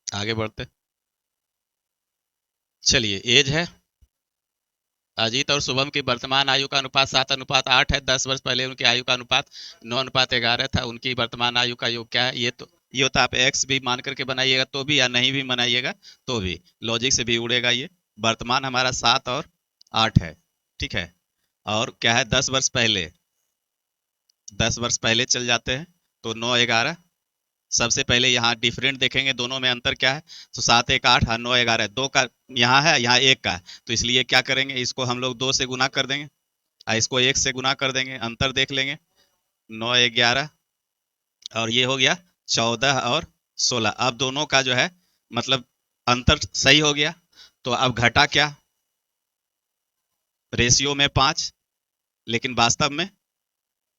आगे बढ़ते। चलिए एज है, अजीत और शुभम की वर्तमान आयु का अनुपात 7:8 है। 10 वर्ष पहले उनकी आयु का अनुपात 9:11 था। उनकी वर्तमान आयु का योग क्या है, ये तो आप एक्स भी मान करके बनाइएगा तो भी, या नहीं भी बनाइएगा तो भी लॉजिक से भी उड़ेगा ये। वर्तमान हमारा 7 और 8 है, ठीक है। और क्या है, 10 वर्ष पहले, 10 वर्ष पहले चल जाते हैं, तो 9:11। सबसे पहले यहाँ डिफरेंट देखेंगे, दोनों में अंतर क्या है, तो 7 1 8 और 9 11 है। दो का यहाँ है, यहाँ एक का है, तो इसलिए क्या करेंगे, इसको हम लोग 2 से गुना कर देंगे और इसको 1 से गुना कर देंगे, अंतर देख लेंगे। 9 11, और ये हो गया 14 और 16। अब दोनों का जो है मतलब अंतर सही हो गया। तो अब घटा क्या, रेशियो में 5, लेकिन वास्तव में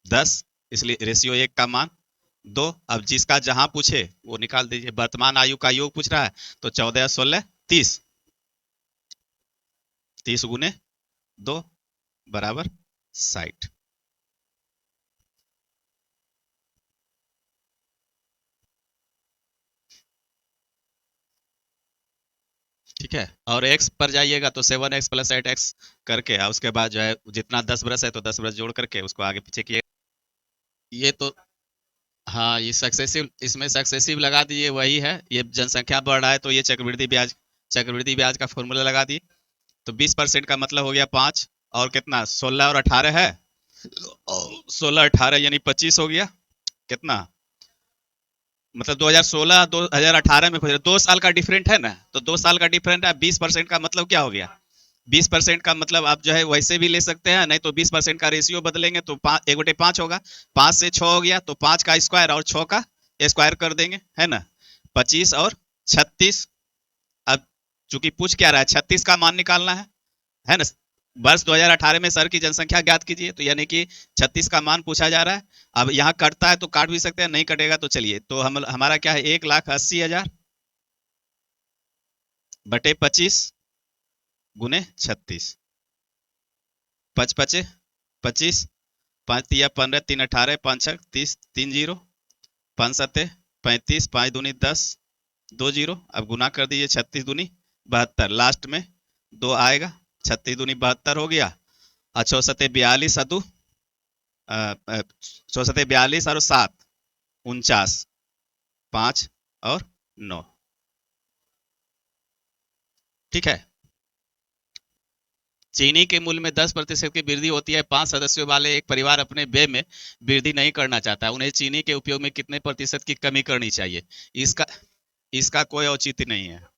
10, इसलिए रेशियो 1 का मान 2। अब जिसका जहां पूछे वो निकाल दीजिए। वर्तमान आयु का योग पूछ रहा है, तो 14 16 30, 30 गुने 2 बराबर 60। ठीक है, और x पर जाइएगा तो 7x प्लस 8x करके, और उसके बाद जो है जितना 10 ब्रश है तो 10 ब्रश जोड़ करके उसको आगे पीछे किए। ये तो हाँ, ये सक्सेसिव, इसमें सक्सेसिव लगा दिए, वही है। ये जनसंख्या बढ़ रहा है तो ये चक्रवृद्धि ब्याज का फॉर्मूला लगा दिए। तो 20% का मतलब हो गया 5, और कितना, 16 और 18 है, 16 18 यानी 25 हो गया। कितना, मतलब 2016 2018 में 2 साल का डिफरेंट है ना, तो 2 साल का डिफरेंट है। 20% का मतलब क्या हो गया, 20% का मतलब आप जो है वैसे भी ले सकते हैं, नहीं तो 20% का रेशियो बदलेंगे तो 1/5 होगा। 5 से 6 हो गया, तो 5 का स्क्वायर और 6 का स्क्वायर कर देंगे, है ना। 25 और 36। अब चूंकि पूछ क्या रहा है, 36 का मान निकालना है ना। वर्ष 2018 में सर की जनसंख्या ज्ञात कीजिए, तो यानी कि 36 का मान पूछा जा रहा है। अब यहाँ कटता है तो काट भी सकते हैं, नहीं कटेगा तो चलिए, तो हम हमारा क्या है, 1,80,000 बटे 25 गुने 36। 5 5 25, 5 3 15, 3 18, 5 6 30, 3 0, 5 7 35, 5 दूनी 10, 2 0। अब गुना कर दीजिए, 36 दूनी 72, लास्ट में 2 आएगा। 36 दूनी 72 हो गया। और 6 7 42 अदू 6 7 42 और 7 49, 5 और 9। ठीक है, चीनी के मूल्य में 10% की वृद्धि होती है। 5 सदस्यों वाले एक परिवार अपने व्यय में वृद्धि नहीं करना चाहता, उन्हें चीनी के उपयोग में कितने प्रतिशत की कमी करनी चाहिए? इसका इसका कोई औचित्य नहीं है।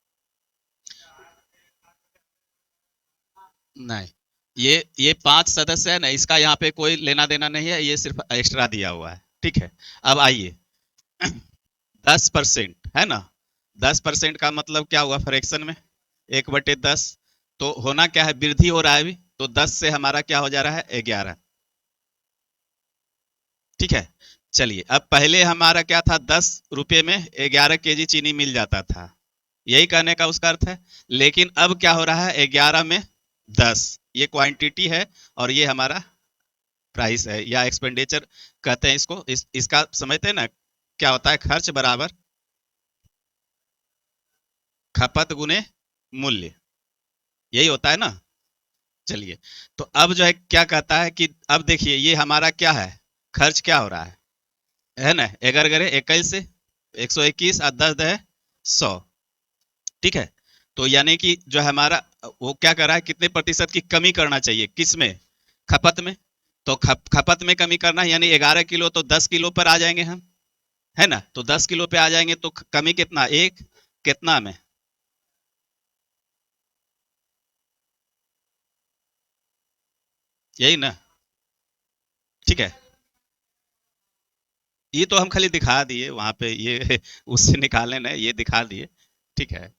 नहीं, ये 5 सदस्य है ना, इसका यहाँ पे कोई लेना देना नहीं है, ये सिर्फ एक्स्ट्रा दिया हुआ है। ठीक है, अब आइए 10% है ना, 10% का मतलब क्या हुआ फ्रैक्शन में? 1/10। तो होना क्या है, वृद्धि हो रहा है अभी, तो 10 से हमारा क्या हो जा रहा है, 11। ठीक है, चलिए अब पहले हमारा क्या था, 10 रुपये में 11 kg चीनी मिल जाता था, यही कहने का उसका अर्थ है। लेकिन अब क्या हो रहा है, 11 में 10, ये क्वांटिटी है और ये हमारा प्राइस है या एक्सपेंडिचर कहते हैं इसको। इसका समझते हैं ना, क्या होता है, खर्च बराबर खपत गुने मूल्य, यही होता है ना। चलिए, तो अब जो है क्या कहता है कि अब देखिए ये हमारा क्या है, खर्च क्या हो रहा है ना, एगर करे 21 से 121 और 10 है 100। ठीक है, तो यानी कि जो हमारा वो क्या कर रहा है, कितने प्रतिशत की कमी करना चाहिए, किस में, खपत में। तो खपत में कमी करना है, यानी 11 किलो तो 10 किलो पर आ जाएंगे हम, है ना। तो 10 किलो पे आ जाएंगे तो कमी कितना, एक, कितना में, यही ना। ठीक है, ये तो हम खाली दिखा दिए वहां पे, ये उससे निकालने ना, ये दिखा दिए। ठीक है,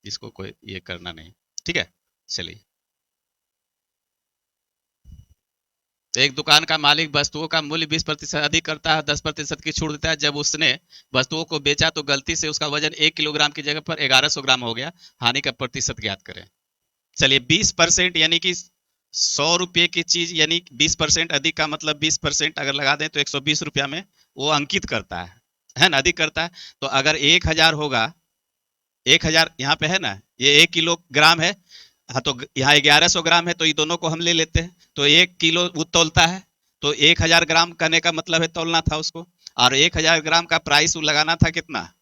इसको कोई ये करना नहीं। ठीक है, चलिए। तो एक दुकान का मालिक वस्तुओं का मूल्य 20% अधिक करता है, 10% की छूट देता है। जब उसने वस्तुओं को बेचा तो गलती से उसका वजन 1 किलोग्राम की जगह पर 1100 ग्राम हो गया। हानि का प्रतिशत ज्ञात करें। चलिए 20% यानी कि 100 रुपये की चीज, यानी 20% अधिक का मतलब 20% अगर लगा दें तो 120 रुपया में वो अंकित करता है ना, अधिक करता है। तो अगर 1000 होगा, 1000 यहाँ पे है ना, ये 1 किलोग्राम है। हाँ, तो यहाँ 1100 ग्राम है, तो ये दोनों को हम ले लेते हैं, तो 1 किलो वो तोलता है। तो 1000 ग्राम करने का मतलब है तोलना था उसको, और 1000 ग्राम का प्राइस लगाना था कितना,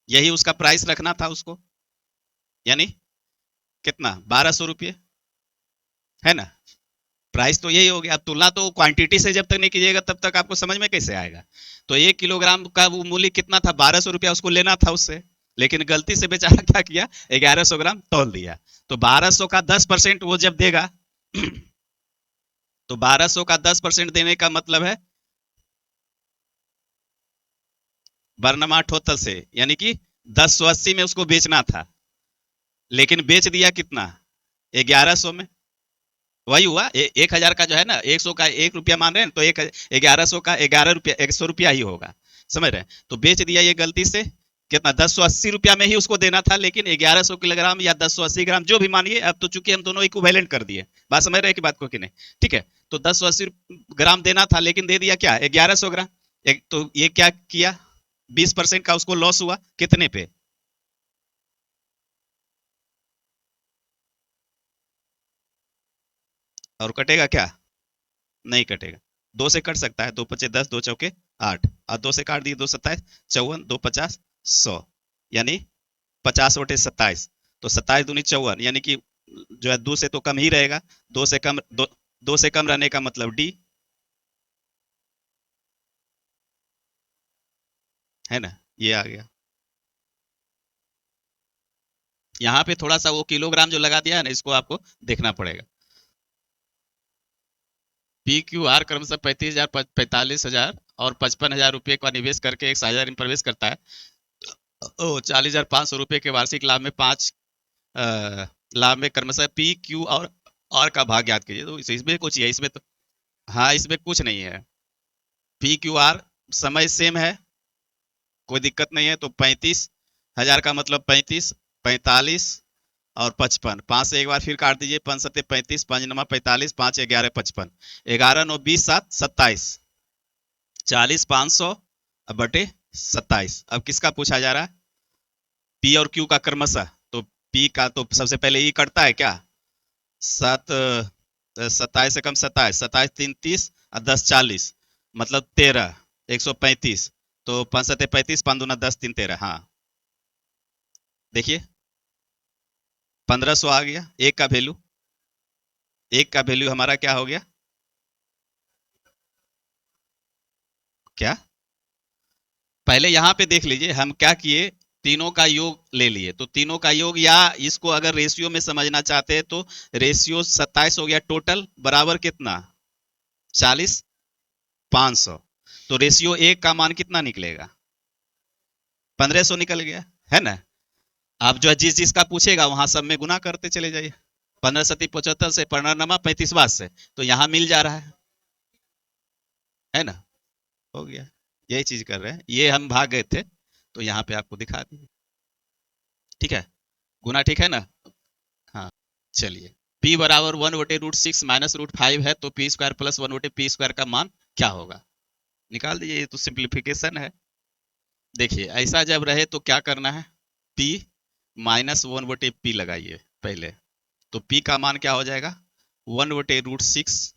यही उसका प्राइस रखना था उसको, यानी कितना, 1200 रुपये, है ना। प्राइस तो यही हो गया। अब तुलना तो क्वांटिटी से जब तक नहीं कीजिएगा तब तक आपको समझ में कैसे आएगा। तो 1 किलोग्राम का वो मूल्य कितना था, 1200 रुपया उसको लेना था उससे, लेकिन गलती से बेचारा क्या किया, 1100 ग्राम तोल दिया। तो 1200 का 10% वो जब देगा तो 1200 का 10% देने का मतलब है बर्नमा टोटल से, यानी कि 1080 में उसको बेचना था, लेकिन बेच दिया कितना, 1100 में। वही हुआ, 1000 का जो है ना, 100 का 1 रुपया मान रहे हैं, तो एक 1100 का 11 रुपया, 100 रुपया ही होगा, समझ रहे हैं। तो बेच दिया ये गलती से कितना, 1080 रुपया में ही उसको देना था, लेकिन 1100 किलोग्राम या 1080 ग्राम जो भी मानिए, अब तो चूंकि हम दोनों इक्विवेलेंट कर दिए, बात समझ रहे हैं कि बात को कि नहीं। ठीक है, तो 1080 ग्राम देना था, लेकिन दे दिया क्या, 1100 ग्राम। एक तो ये क्या किया, 20% का उसको लॉस हुआ कितने पे, और कटेगा क्या, नहीं कटेगा। दो से कट सकता है, 2 × 5 = 10, 2 × 4 = 8, और दो से काट दिए, 2 × 27 = 54, 2 × 50 = 100, यानी 50/27। तो 27×2 = 54, यानी कि जो है दो से तो कम ही रहेगा, दो से कम, दो से कम रहने का मतलब डी, है ना, ये आ गया। यहाँ पे थोड़ा सा वो किलोग्राम जो लगा दिया है ना, इसको आपको देखना पड़ेगा। पी क्यू आर क्रमशः 35,000, 45,000 और 55,000 रुपये का निवेश करके 1,000 में प्रवेश करता है। 40,500 रुपये के वार्षिक लाभ में 5 लाभ में क्रमशः पी क्यू और का भाग ज्ञात कीजिए। तो इसमें कुछ है, इसमें तो, हाँ इसमें कुछ नहीं है। पी क्यू आर समय सेम है, कोई दिक्कत नहीं है। तो 35,000 का मतलब 35, 45 और 55, 5 से एक बार फिर काट दीजिए, 5 × 7 = 35, 5 × 9 = 45, 5 × 11 = 55, 11 × 9 = 20, 7 = 27, 40,500/27। अब किसका पूछा जा रहा है, पी और क्यू का क्रमशः। तो पी का तो सबसे पहले ई कटता है क्या, 27 से कम 27, 27 × 3 = 30 और 10 = 40, मतलब 13, 135। तो 5 × 7 = 35, 5 × 2 = 10, 3 × 13, हाँ। देखिए 1500 आ गया, एक का वैल्यू हमारा क्या हो गया, क्या, पहले यहाँ पे देख लीजिए हम क्या किए, तीनों का योग ले लिए, तो तीनों का योग, या इसको अगर रेशियो में समझना चाहते हैं तो रेशियो 27 हो गया टोटल, बराबर कितना, 40, 500। तो रेशियो एक का मान कितना निकलेगा, 1500 निकल गया, है ना। आप जो है जिस जिसका पूछेगा वहां सब में गुना करते चले जाइए, 15×7=75 से, 15×9=35 से, तो यहाँ मिल जा रहा है ना, हो गया। यही चीज कर रहे हैं, ये हम भाग गए थे तो यहाँ पे आपको दिखा दिए, ठीक है, गुना ठीक है ना। हाँ, चलिए, p बराबर 1/√6 माइनस √5 है, तो पी स्क्वायर प्लस 1/p² का मान क्या होगा, निकाल दीजिए, ये तो सिंप्लीफिकेशन है। देखिए ऐसा जब रहे तो क्या करना है, p माइनस 1/p लगाइए पहले, तो p का मान क्या हो जाएगा, 1/√6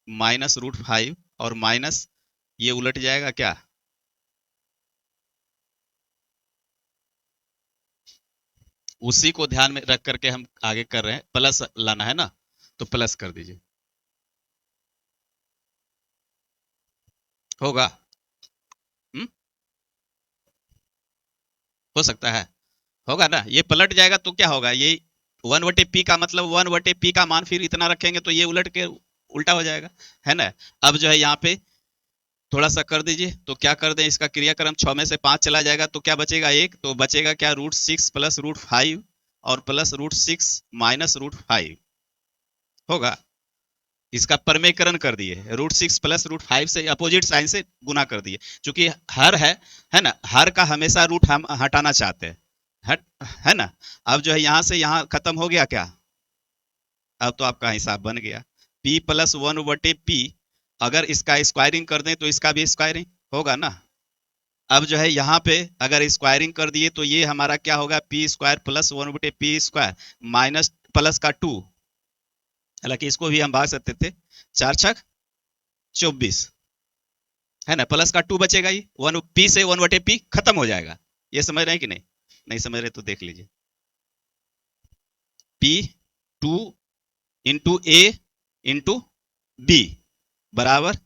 माइनस √5, और माइनस ये उलट जाएगा क्या, उसी को ध्यान में रख करके हम आगे कर रहे हैं, प्लस लाना है ना, तो प्लस कर दीजिए, होगा, हुँ? हो सकता है, होगा ना, ये पलट जाएगा तो क्या होगा, ये 1/p का मतलब 1/p का मान फिर इतना रखेंगे तो ये उलट के उल्टा हो जाएगा, है ना। अब जो है यहाँ पे थोड़ा सा कर दीजिए, तो क्या कर दें, इसका क्रियाक्रम 6 में से 5 चला जाएगा तो क्या बचेगा, एक, तो बचेगा क्या, √6 प्लस √5 और प्लस √6 माइनस √5 होगा, इसका परमेकरण कर दिए, √6 प्लस √5 से अपोजिट साइन से गुना कर दिए, क्योंकि हर है ना, हर का हमेशा रूट हम हटाना चाहते हैं, हट, है ना। अब जो है यहाँ से यहाँ खत्म हो गया क्या, अब तो आपका हिसाब बन गया, p प्लस 1/p, अगर इसका स्क्वायरिंग कर दें तो इसका भी स्क्वायरिंग होगा ना। अब जो है यहाँ पे अगर स्क्वायरिंग कर दिए तो ये हमारा क्या होगा, p² plus 1/p² minus plus का 2, हालांकि इसको भी हम भाग सकते थे, 4×6=24, है ना, प्लस का 2 बचेगा, ही 1p से 1/p खत्म हो जाएगा, ये समझ रहे हैं कि नहीं, नहीं समझ रहे तो देख लीजिए, p2 × a × b बराबर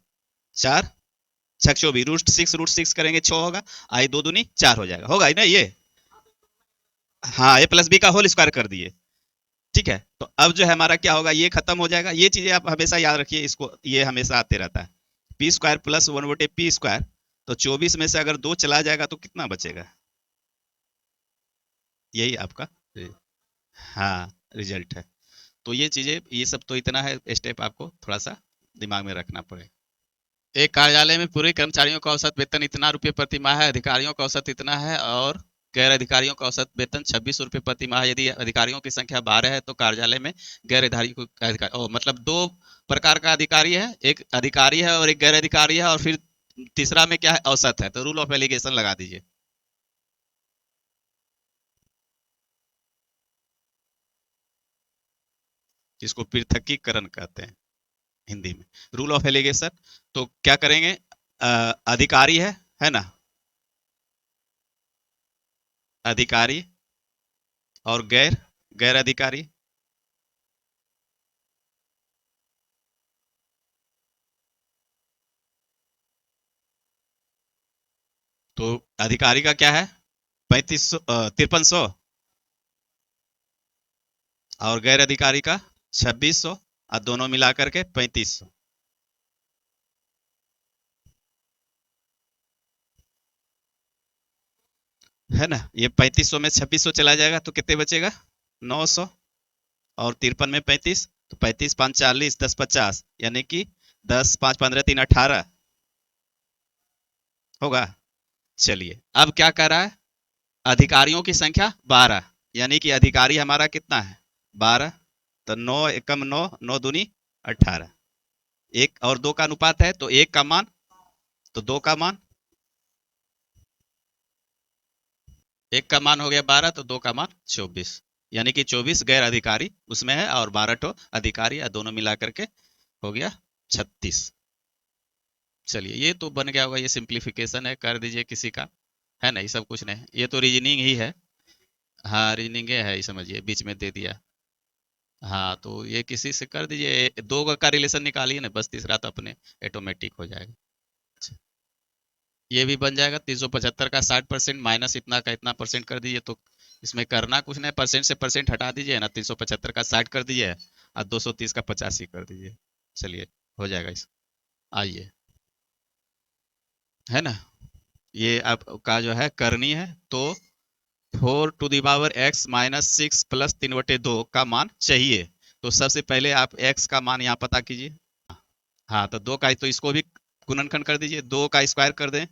4×6=24, √6 करेंगे 6 होगा, आई 2×2 4 हो जाएगा, होगा ही ना ये, हाँ, a प्लस बी का होल स्क्वायर कर दिए, ठीक है। तो अब जो है हमारा क्या होगा, ये खत्म हो जाएगा, ये चीजें आप हमेशा याद रखिए, इसको, ये हमेशा आते रहता है, p² प्लस 1/p², तो 24 में से अगर 2 चला जाएगा तो कितना बचेगा, यही आपका, हाँ, रिजल्ट है। तो ये चीजें, ये सब तो इतना है स्टेप, आपको थोड़ा सा दिमाग में रखना पड़ेगा। एक कार्यालय में पूरे कर्मचारियों का औसत वेतन इतना रुपये प्रति माह है, अधिकारियों का औसत इतना है, और गैर अधिकारियों का औसत वेतन 26 रुपये प्रति माह। यदि अधिकारियों की संख्या 12 है तो कार्यालय में गैर अधिकारी, मतलब दो प्रकार का अधिकारी है, एक अधिकारी है और एक गैर अधिकारी है, और फिर तीसरा में क्या है, औसत है, तो रूल ऑफ एलिगेशन लगा दीजिए, जिसको पृथकीकरण कहते हैं हिंदी में, रूल ऑफ एलिगेशन। तो क्या करेंगे, अधिकारी है ना, अधिकारी और गैर गैर अधिकारी, तो अधिकारी का क्या है, 3500, 5300, और गैर अधिकारी का 2600, और दोनों मिला करके 3500, है ना। ये 3500 में 2600 चला जाएगा तो कितने बचेगा, 900, और 53 में 35, तो 35×5 = 40, 10×50, यानी कि 10×5 = 15, 3 = 18 होगा। चलिए, अब क्या कर रहा है, अधिकारियों की संख्या 12, यानी कि अधिकारी हमारा कितना है, 12, तो 9 एकम 9, 9×2 = 18, एक और दो का अनुपात है, तो एक का मान, तो दो का मान, एक का मान हो गया 12, तो दो का मान 24, यानी कि 24 गैर अधिकारी उसमें है, और 12 ठो अधिकारी, या दोनों मिला करके हो गया 36। चलिए, ये तो बन गया होगा, ये सिंप्लीफिकेशन है, कर दीजिए किसी का, है ना, ये सब कुछ नहीं, ये तो रीजनिंग ही है। हाँ रीजनिंग है ही, समझिए बीच में दे दिया। हाँ तो ये किसी से कर दीजिए, दो का रिलेशन निकालिए ना, बस तीसरा तो अपने ऑटोमेटिक हो जाएगा। ये भी बन जाएगा 375 का 60% माइनस इतना का इतना परसेंट कर दीजिए, तो इसमें करना कुछ नहीं, परसेंट से परसेंट हटा दीजिए ना, 375 का 60 कर दीजिए और 230 का 85 कर दीजिए। चलिए हो जाएगा इस। आइए, है ना, ये आपका जो है करनी है, तो 4 to the power x minus 6 plus 3/2 का मान चाहिए। तो सबसे पहले आप x का मान यहाँ पता कीजिए। हाँ तो दो का, तो इसको भी गुणनखंड कर दीजिए, दो का स्क्वायर कर दें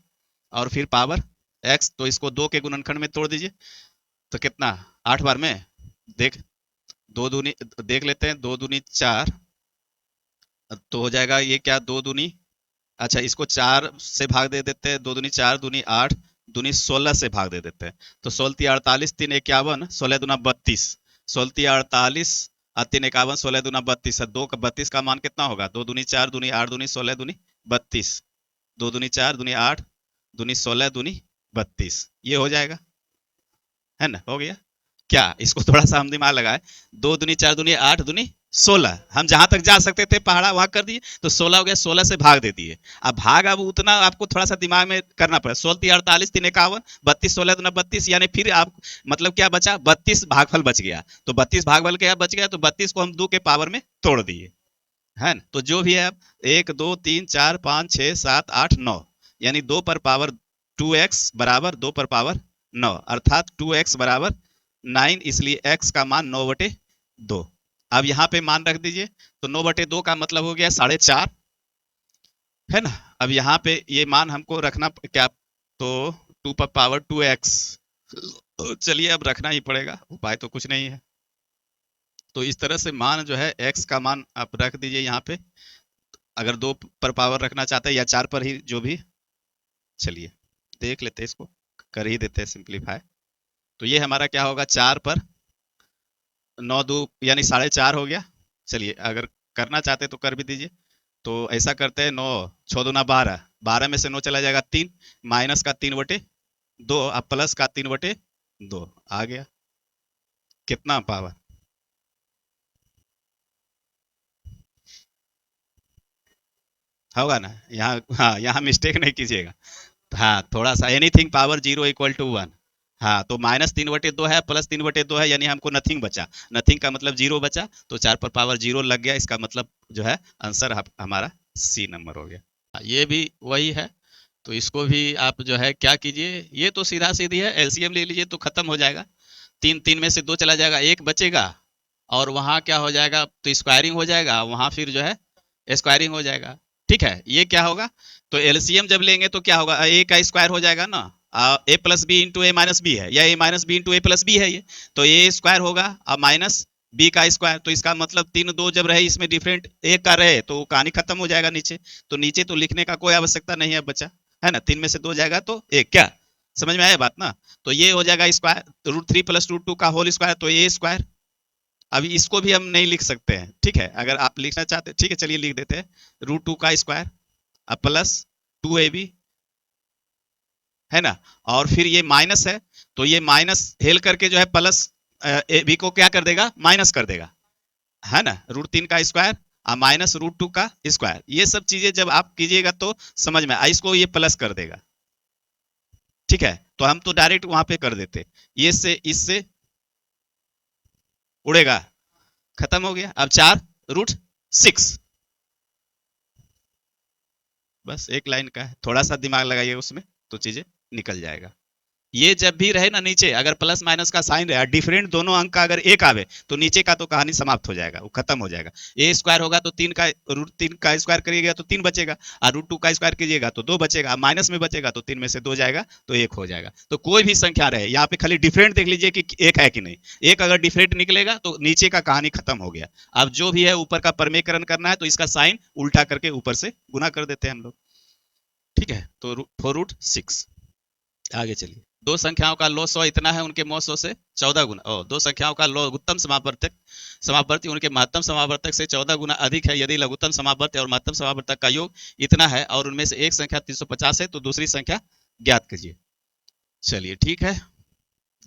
और फिर पावर x, तो इसको दो के गुणनखंड में तोड़ दीजिए, तो कितना, 8 बार में, देख, दो दूनी, देख लेते हैं, दो दूनी 4, तो हो जाएगा ये क्या, दो दूनी, अच्छा इसको 4 से भाग दे देते हैं, दो दूनी 4, दूनी 8, दूनी 16 से भाग दे देते हैं, तो 16 × 3 = 48, 3 × 51, 16 × 2 = 32, 16 × 48 और 3 × 51, 16 × 2 = 32, दो का 32 का मान कितना होगा, दो दूनी 4, दूनी 8, दूनी 16, दूनी 32, दो दूनी 4, दूनी 8, दूनी 16, दूनी 32, ये हो जाएगा, है ना, हो गया। क्या इसको थोड़ा सा हम दिमाग लगाए, दो दूनी 4, दूनी 8, दूनी 16, हम जहां तक जा सकते थे पहाड़ा वहां कर दिए, तो 16 हो गया, 16 से भाग दे दिए। अब भाग, अब उतना आपको थोड़ा सा दिमाग में करना पड़ेगा, 16 × 48, 3 × 51, 32, 16 × 2 = 32, यानी फिर आप, मतलब क्या बचा, 32 भागफल बच गया, तो 32 भागफल क्या बच गया, तो 32 को हम 2 के पावर में तोड़ दिए, है ना, तो जो भी है, 1 2 3 4 5 6 7 8 9, यानी 2 पर पावर 2x बराबर 2 पर पावर 9, अर्थात 2x बराबर 9, इसलिए x का मान 9/2। अब यहाँ पे मान रख दीजिए, तो 9/2 का मतलब हो गया 4.5, है ना। अब यहाँ पे ये मान हमको रखना क्या, तो 2 पर पावर 2x, चलिए अब रखना ही पड़ेगा, उपाय तो कुछ नहीं है। तो इस तरह से मान जो है, x का मान आप रख दीजिए यहाँ पे, अगर 2 पर पावर रखना चाहते हैं या 4 पर ही, जो भी, चलिए देख लेते हैं, इसको कर ही देते हैं सिंप्लीफाई। तो ये हमारा क्या होगा, 4 पर 9 2 यानी 4.5 हो गया। चलिए अगर करना चाहते तो कर भी दीजिए, तो ऐसा करते हैं, 9 6 दूना 12, 12 में से 9 चला जाएगा 3, माइनस का 3/2, अब प्लस का 3/2 आ गया, कितना पावर, होगा ना यहाँ, हाँ यहाँ मिस्टेक नहीं कीजिएगा। हाँ थोड़ा सा, एनीथिंग पावर 0 = 1, हाँ तो -3/2 है, +3/2 है, यानी हमको नथिंग बचा, नथिंग का मतलब 0 बचा, तो 4 पर पावर 0 लग गया, इसका मतलब जो है आंसर हमारा सी नंबर हो गया। ये भी वही है, तो इसको भी आप जो है क्या कीजिए, ये तो सीधा सीधी है, एलसीएम ले लीजिए तो खत्म हो जाएगा, तीन तीन में से दो चला जाएगा, एक बचेगा, और वहां क्या हो जाएगा, तो स्क्वायरिंग हो जाएगा, वहां फिर जो है स्क्वायरिंग हो जाएगा, ठीक है, ये क्या होगा, तो एलसीएम जब लेंगे तो क्या होगा, ए का स्क्वायर हो जाएगा ना, a + b × a - b है, या a - b × a + b है ये, तो ए स्क्वायर होगा और माइनस बी का स्क्वायर, तो इसका मतलब 3 2 जब रहे, इसमें डिफरेंट एक का रहे, तो कहानी खत्म हो जाएगा नीचे, तो नीचे तो लिखने का कोई आवश्यकता नहीं है बच्चा, है ना, 3 में से 2 जाएगा तो एक, क्या समझ में आया बात ना, तो ये हो जाएगा स्क्वायर, √3 + √2 का होल स्क्वायर, तो ए स्क्वायर। अभी इसको भी हम नहीं लिख सकते हैं, ठीक है, अगर आप लिखना चाहते हैं, ठीक है चलिए लिख देते हैं, √2 का स्क्वायर अब प्लस 2ab, है ना, और फिर ये माइनस है, तो ये माइनस हेल करके जो है प्लस ए बी को क्या कर देगा, माइनस कर देगा, है ना, √3 का स्क्वायर और माइनस √2 का स्क्वायर, ये सब चीजें जब आप कीजिएगा तो समझ में, इसको ये प्लस कर देगा, ठीक है, तो हम तो डायरेक्ट वहां पे कर देते, ये से इससे उड़ेगा, खत्म हो गया, अब 4√6, बस एक लाइन का है, थोड़ा सा दिमाग लगाइए उसमें, तो चीजें निकल जाएगा। ये जब भी रहे ना नीचे, अगर प्लस माइनस का साइन रहे, डिफरेंट दोनों अंक का अगर एक आवे, तो नीचे का तो कहानी समाप्त हो जाएगा, वो खत्म हो जाएगा, ए स्क्वायर होगा तो 3 का स्क्वायर करिएगा तो 3 बचेगा, और √2 का स्क्वायर कीजिएगा तो 2 बचेगा, माइनस में बचेगा तो 3 में से 2 जाएगा तो 1 हो जाएगा, तो कोई भी संख्या रहे, यहाँ पे खाली डिफरेंट देख लीजिए कि एक है कि नहीं, एक अगर डिफरेंट निकलेगा तो नीचे का कहानी खत्म हो गया, अब जो भी है ऊपर का परमेकरण करना है, तो इसका साइन उल्टा करके ऊपर से गुना कर देते हैं हम लोग, ठीक है, तो 4√6, आगे चलिए, दो संख्याओं का लॉग 100 इतना है, उनके मॉड 100 से 14 गुना, दो संख्याओं का लघुत्तम समावर्तक समावर्ती उनके महत्तम समावर्तक से 14 गुना अधिक है, यदि लघुत्तम समावर्त और महत्तम समावर्तक का योग इतना है, और उनमें से एक संख्या 350 है, तो दूसरी संख्या ज्ञात कीजिए। चलिए ठीक है,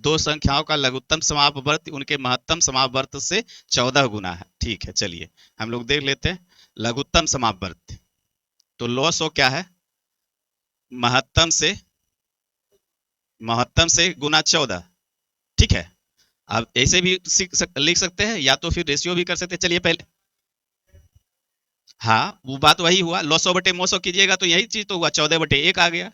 दो संख्याओं का लघुत्तम समापवर्त उनके महत्तम समापवर्त से 14 गुना है। ठीक है, चलिए हम लोग देख लेते हैं लघुत्तम समापवर्त। तो लॉसो क्या है? महत्तम से गुना 14। ठीक है, अब ऐसे भी लिख सकते हैं या तो फिर रेशियो भी कर सकते हैं। चलिए पहले, हाँ वो बात वही हुआ, लॉसो बटे मोसो कीजिएगा तो यही चीज तो हुआ, 14/1 आ गया।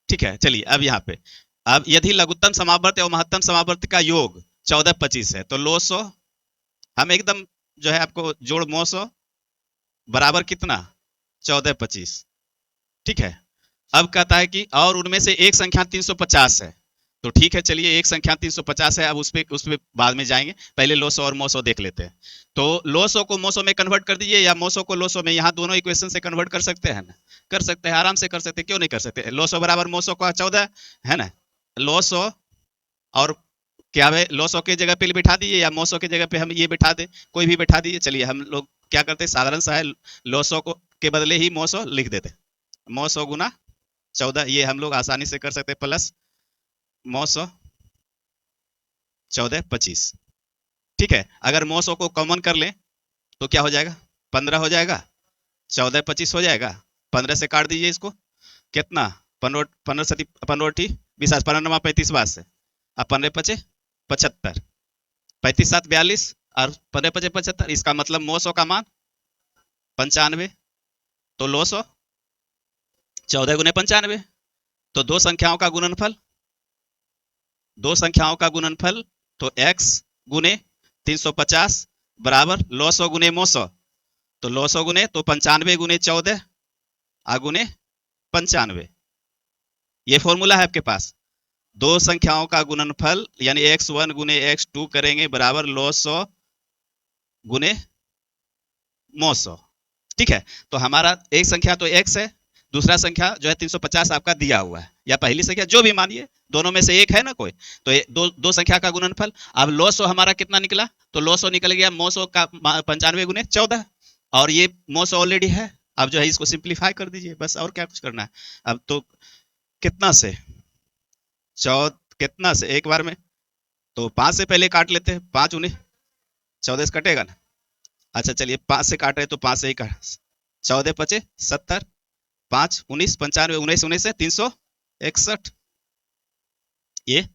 ठीक है, चलिए अब यहाँ पे, अब यदि लघुत्तम समावर्त और महत्तम समावर्त का योग 14/25 है तो लॉसो, हम एकदम जो है आपको जोड़ मोसो बराबर कितना, 14/25। ठीक है, अब कहता है कि और उनमें से एक संख्या 350 है। तो ठीक है, चलिए एक संख्या 350 है, अब उस पे बाद में जाएंगे, पहले लोसो और मोसो देख लेते हैं। तो लोसो को मोसो में कन्वर्ट कर दीजिए या मोसो को लोसो में, यहाँ दोनों इक्वेशन से कन्वर्ट कर सकते हैं ना, कर सकते हैं, आराम से कर सकते हैं, क्यों नहीं कर सकते। लोसो बराबर मोसो का 14 है ना, लोसो और क्या है, लोसो की जगह पे बिठा दीजिए या मोसो की जगह पे हम ये बिठा दें, कोई भी बिठा दीजिए। चलिए हम लोग क्या करते हैं, साधारण सा है, लोसो को के बदले ही मोसो लिख देते, मोसो गुना 14, ये हम लोग आसानी से कर सकते हैं, प्लस मोसो 14/25। ठीक है, अगर मोसो को कॉमन कर लें तो क्या हो जाएगा, 15 हो जाएगा, 14/25 हो जाएगा, 15 से काट दीजिए इसको, कितना, 15 15 नमा 35 बार से, अब 15 5 75, 35 7 42 और 15 5 75, इसका मतलब मोसो का मान 95। तो लोसो 14 × 95, तो दो संख्याओं का गुणनफल, तो x गुने 350 बराबर लॉसो गुने मोसो, तो लॉसो गुने तो 95 गुने 14 गुने 95, ये फॉर्मूला है आपके पास। दो संख्याओं का गुणनफल यानी x1 गुने x2 करेंगे बराबर लॉसो गुने मोसो। ठीक है, तो हमारा एक संख्या तो x है, दूसरा संख्या जो है 350 आपका दिया हुआ है, या पहली संख्या जो भी मानिए, दोनों में से एक है ना कोई, तो दो संख्या का गुणनफल। अब लोसो हमारा कितना निकला, तो लोसो निकल गया मोसो का 95 गुने 14, और ये मोसो ऑलरेडी है। अब जो है इसको सिंप्लीफाई कर दीजिए बस, और क्या कुछ करना है। अब तो कितना से, कितना से एक बार में, तो 5 से पहले काट लेते हैं, 5 उन्हें 14 से कटेगा ना। अच्छा चलिए 5 से काट रहे तो 5 से ही काट, 14 × 5 = 70, 5 19 95 19 19 से 361, ये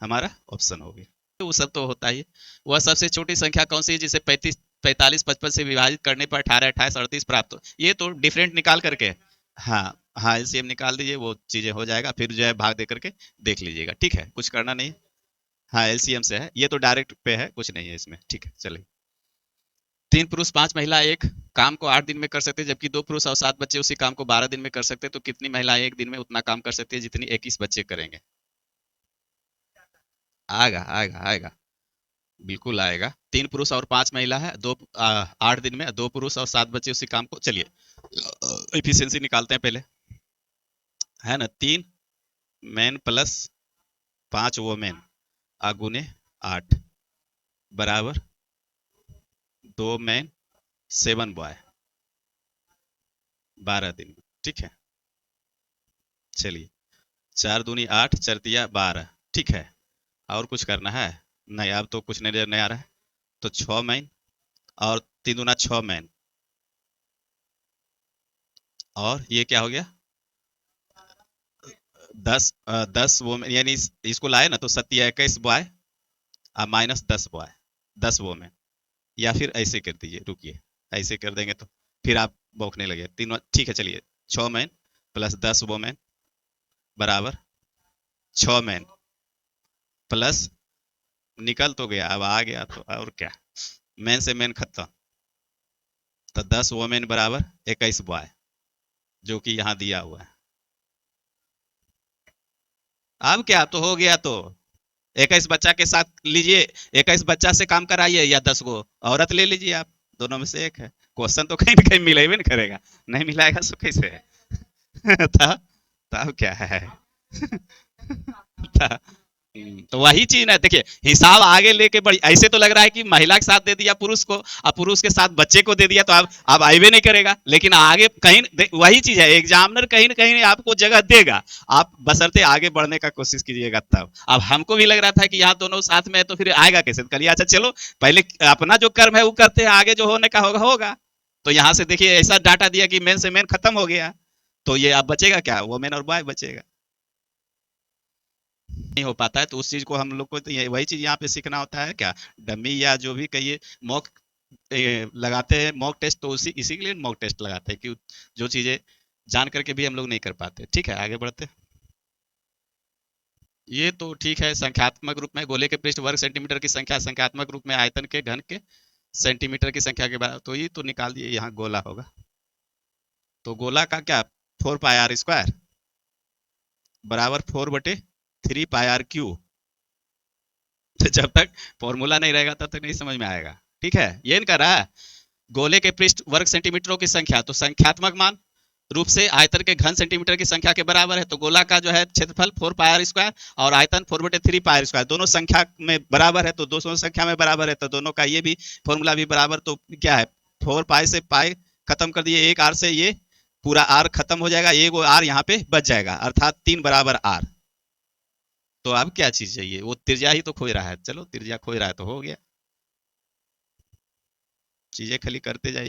हमारा ऑप्शन हो गया। तो वो सब तो होता ही है। वह सबसे छोटी संख्या कौन सी है जिसे 35 45 55 से विभाजित करने पर 18 28 38 प्राप्त हो, ये तो डिफरेंट निकाल करके, हाँ हाँ एलसीएम निकाल दीजिए, वो चीजें हो जाएगा, फिर जो है भाग दे करके देख लीजिएगा। ठीक है, कुछ करना नहीं, हाँ एलसीएम से है, ये तो डायरेक्ट पे है, कुछ नहीं है इसमें। ठीक है, चलिए, 3 पुरुष 5 महिला एक काम को 8 दिन में कर सकते हैं, जबकि 2 पुरुष और 7 बच्चे उसी काम को 12 दिन में कर सकते हैं, तो कितनी महिलाएं एक दिन में उतना काम कर सकती है जितनी 21 बच्चे करेंगे। आएगा आएगा आएगा, बिल्कुल आएगा। 3 पुरुष और 5 महिला है, 8 दिन में 2 पुरुष और 7 बच्चे उसी काम को, चलिए इफिशियंसी निकालते हैं पहले, है ना, 3 मैन प्लस 5 वोमेन गुने 8 बराबर 2 मैन 7 बॉय 12 दिन में। ठीक है, चलिए 4 दूनी 8 4 तिया 12। ठीक है, और कुछ करना है नहीं, अब तो कुछ नजर नहीं आ रहा है, तो 6 मैन और 3 दूना 6 मैन, और ये क्या हो गया, 10 वो यानी इसको लाए ना तो 7 × 21 बॉय माइनस 10 बॉय 10 वोमेन, या फिर ऐसे कर दीजिए, रुकिए ऐसे कर देंगे तो फिर आप बौखने लगे तीनों। ठीक है, चलिए 6 मैन प्लस 10 वोमेन बराबर 6 मैन प्लस, निकल तो गया अब आ गया तो और क्या, मैन से मैन खत्म, तो 10 वोमेन बराबर 21 बॉय, जो कि यहाँ दिया हुआ है। अब क्या तो हो गया, तो 21 बच्चा के साथ लीजिए, 21 बच्चा से काम कराइए या 10 गो औरत ले लीजिए आप, दोनों में से एक है। क्वेश्चन तो कहीं ना कहीं मिले भी नहीं करेगा, नहीं मिलाएगा तो कैसे है। तब क्या है। तो वही चीज ना, देखिए हिसाब आगे लेके बढ़ी, ऐसे तो लग रहा है कि महिला के साथ दे दिया पुरुष को, और पुरुष के साथ बच्चे को दे दिया, तो अब आइबे नहीं करेगा, लेकिन आगे कहीं वही चीज है, एग्जामिनर कहीं ना कहीं आपको जगह देगा, आप बशर्ते आगे बढ़ने का कोशिश कीजिएगा तब। अब हमको भी लग रहा था कि यहाँ दोनों साथ में है तो फिर आएगा कैसे, तो करिए अच्छा चलो पहले अपना जो कर्म है वो करते हैं, आगे जो होने का होगा होगा। तो यहाँ से देखिए ऐसा डाटा दिया कि मेन से मेन खत्म हो गया, तो ये अब बचेगा क्या, वोमेन और बॉय बचेगा। नहीं हो पाता है, तो उस चीज को हम लोग को तो ये वही चीज यहाँ पे सीखना होता है क्या, डमी या जो भी कहिए मॉक लगाते हैं मॉक टेस्ट, तो उसी इसी के लिए मॉक टेस्ट लगाते हैं कि जो चीजें जान करके भी हम लोग नहीं कर पाते। ठीक है आगे बढ़ते हैं। ये तो ठीक है, संख्यात्मक रूप में गोले के पृष्ठ वर्ग सेंटीमीटर की संख्या संख्यात्मक रूप में आयतन के घन के सेंटीमीटर की संख्या के बराबर, तो ये तो निकाल दिए, यहाँ गोला होगा, तो गोला का क्या, 4 पाई r² बराबर 4/3 पाई r³ तो जब तक फॉर्मूला नहीं रहेगा तब तक नहीं समझ में आएगा। ठीक है, ये इनका रहा गोले के पृष्ठ वर्ग सेंटीमीटरों की संख्या, तो संख्यात्मक मान रूप से आयतन के घन सेंटीमीटर की संख्या के बराबर है, तो गोला का जो है क्षेत्रफल 4 पाई r² और आयतन 4/3 पाई r², दोनों संख्या में बराबर है, तो दोनों संख्या में बराबर है, तो दोनों का ये भी फॉर्मूला भी बराबर, तो क्या है 4 पाई से पाई खत्म कर दिए, एक आर से ये पूरा आर खत्म हो जाएगा, एक आर यहाँ पे बच जाएगा, अर्थात 3 बराबर आर। तो अब क्या चीज चाहिए, वो त्रिज्या ही तो खोज रहा है, चलो त्रिज्या खोज रहा है तो हो गया, चीजें खाली करते जाइए।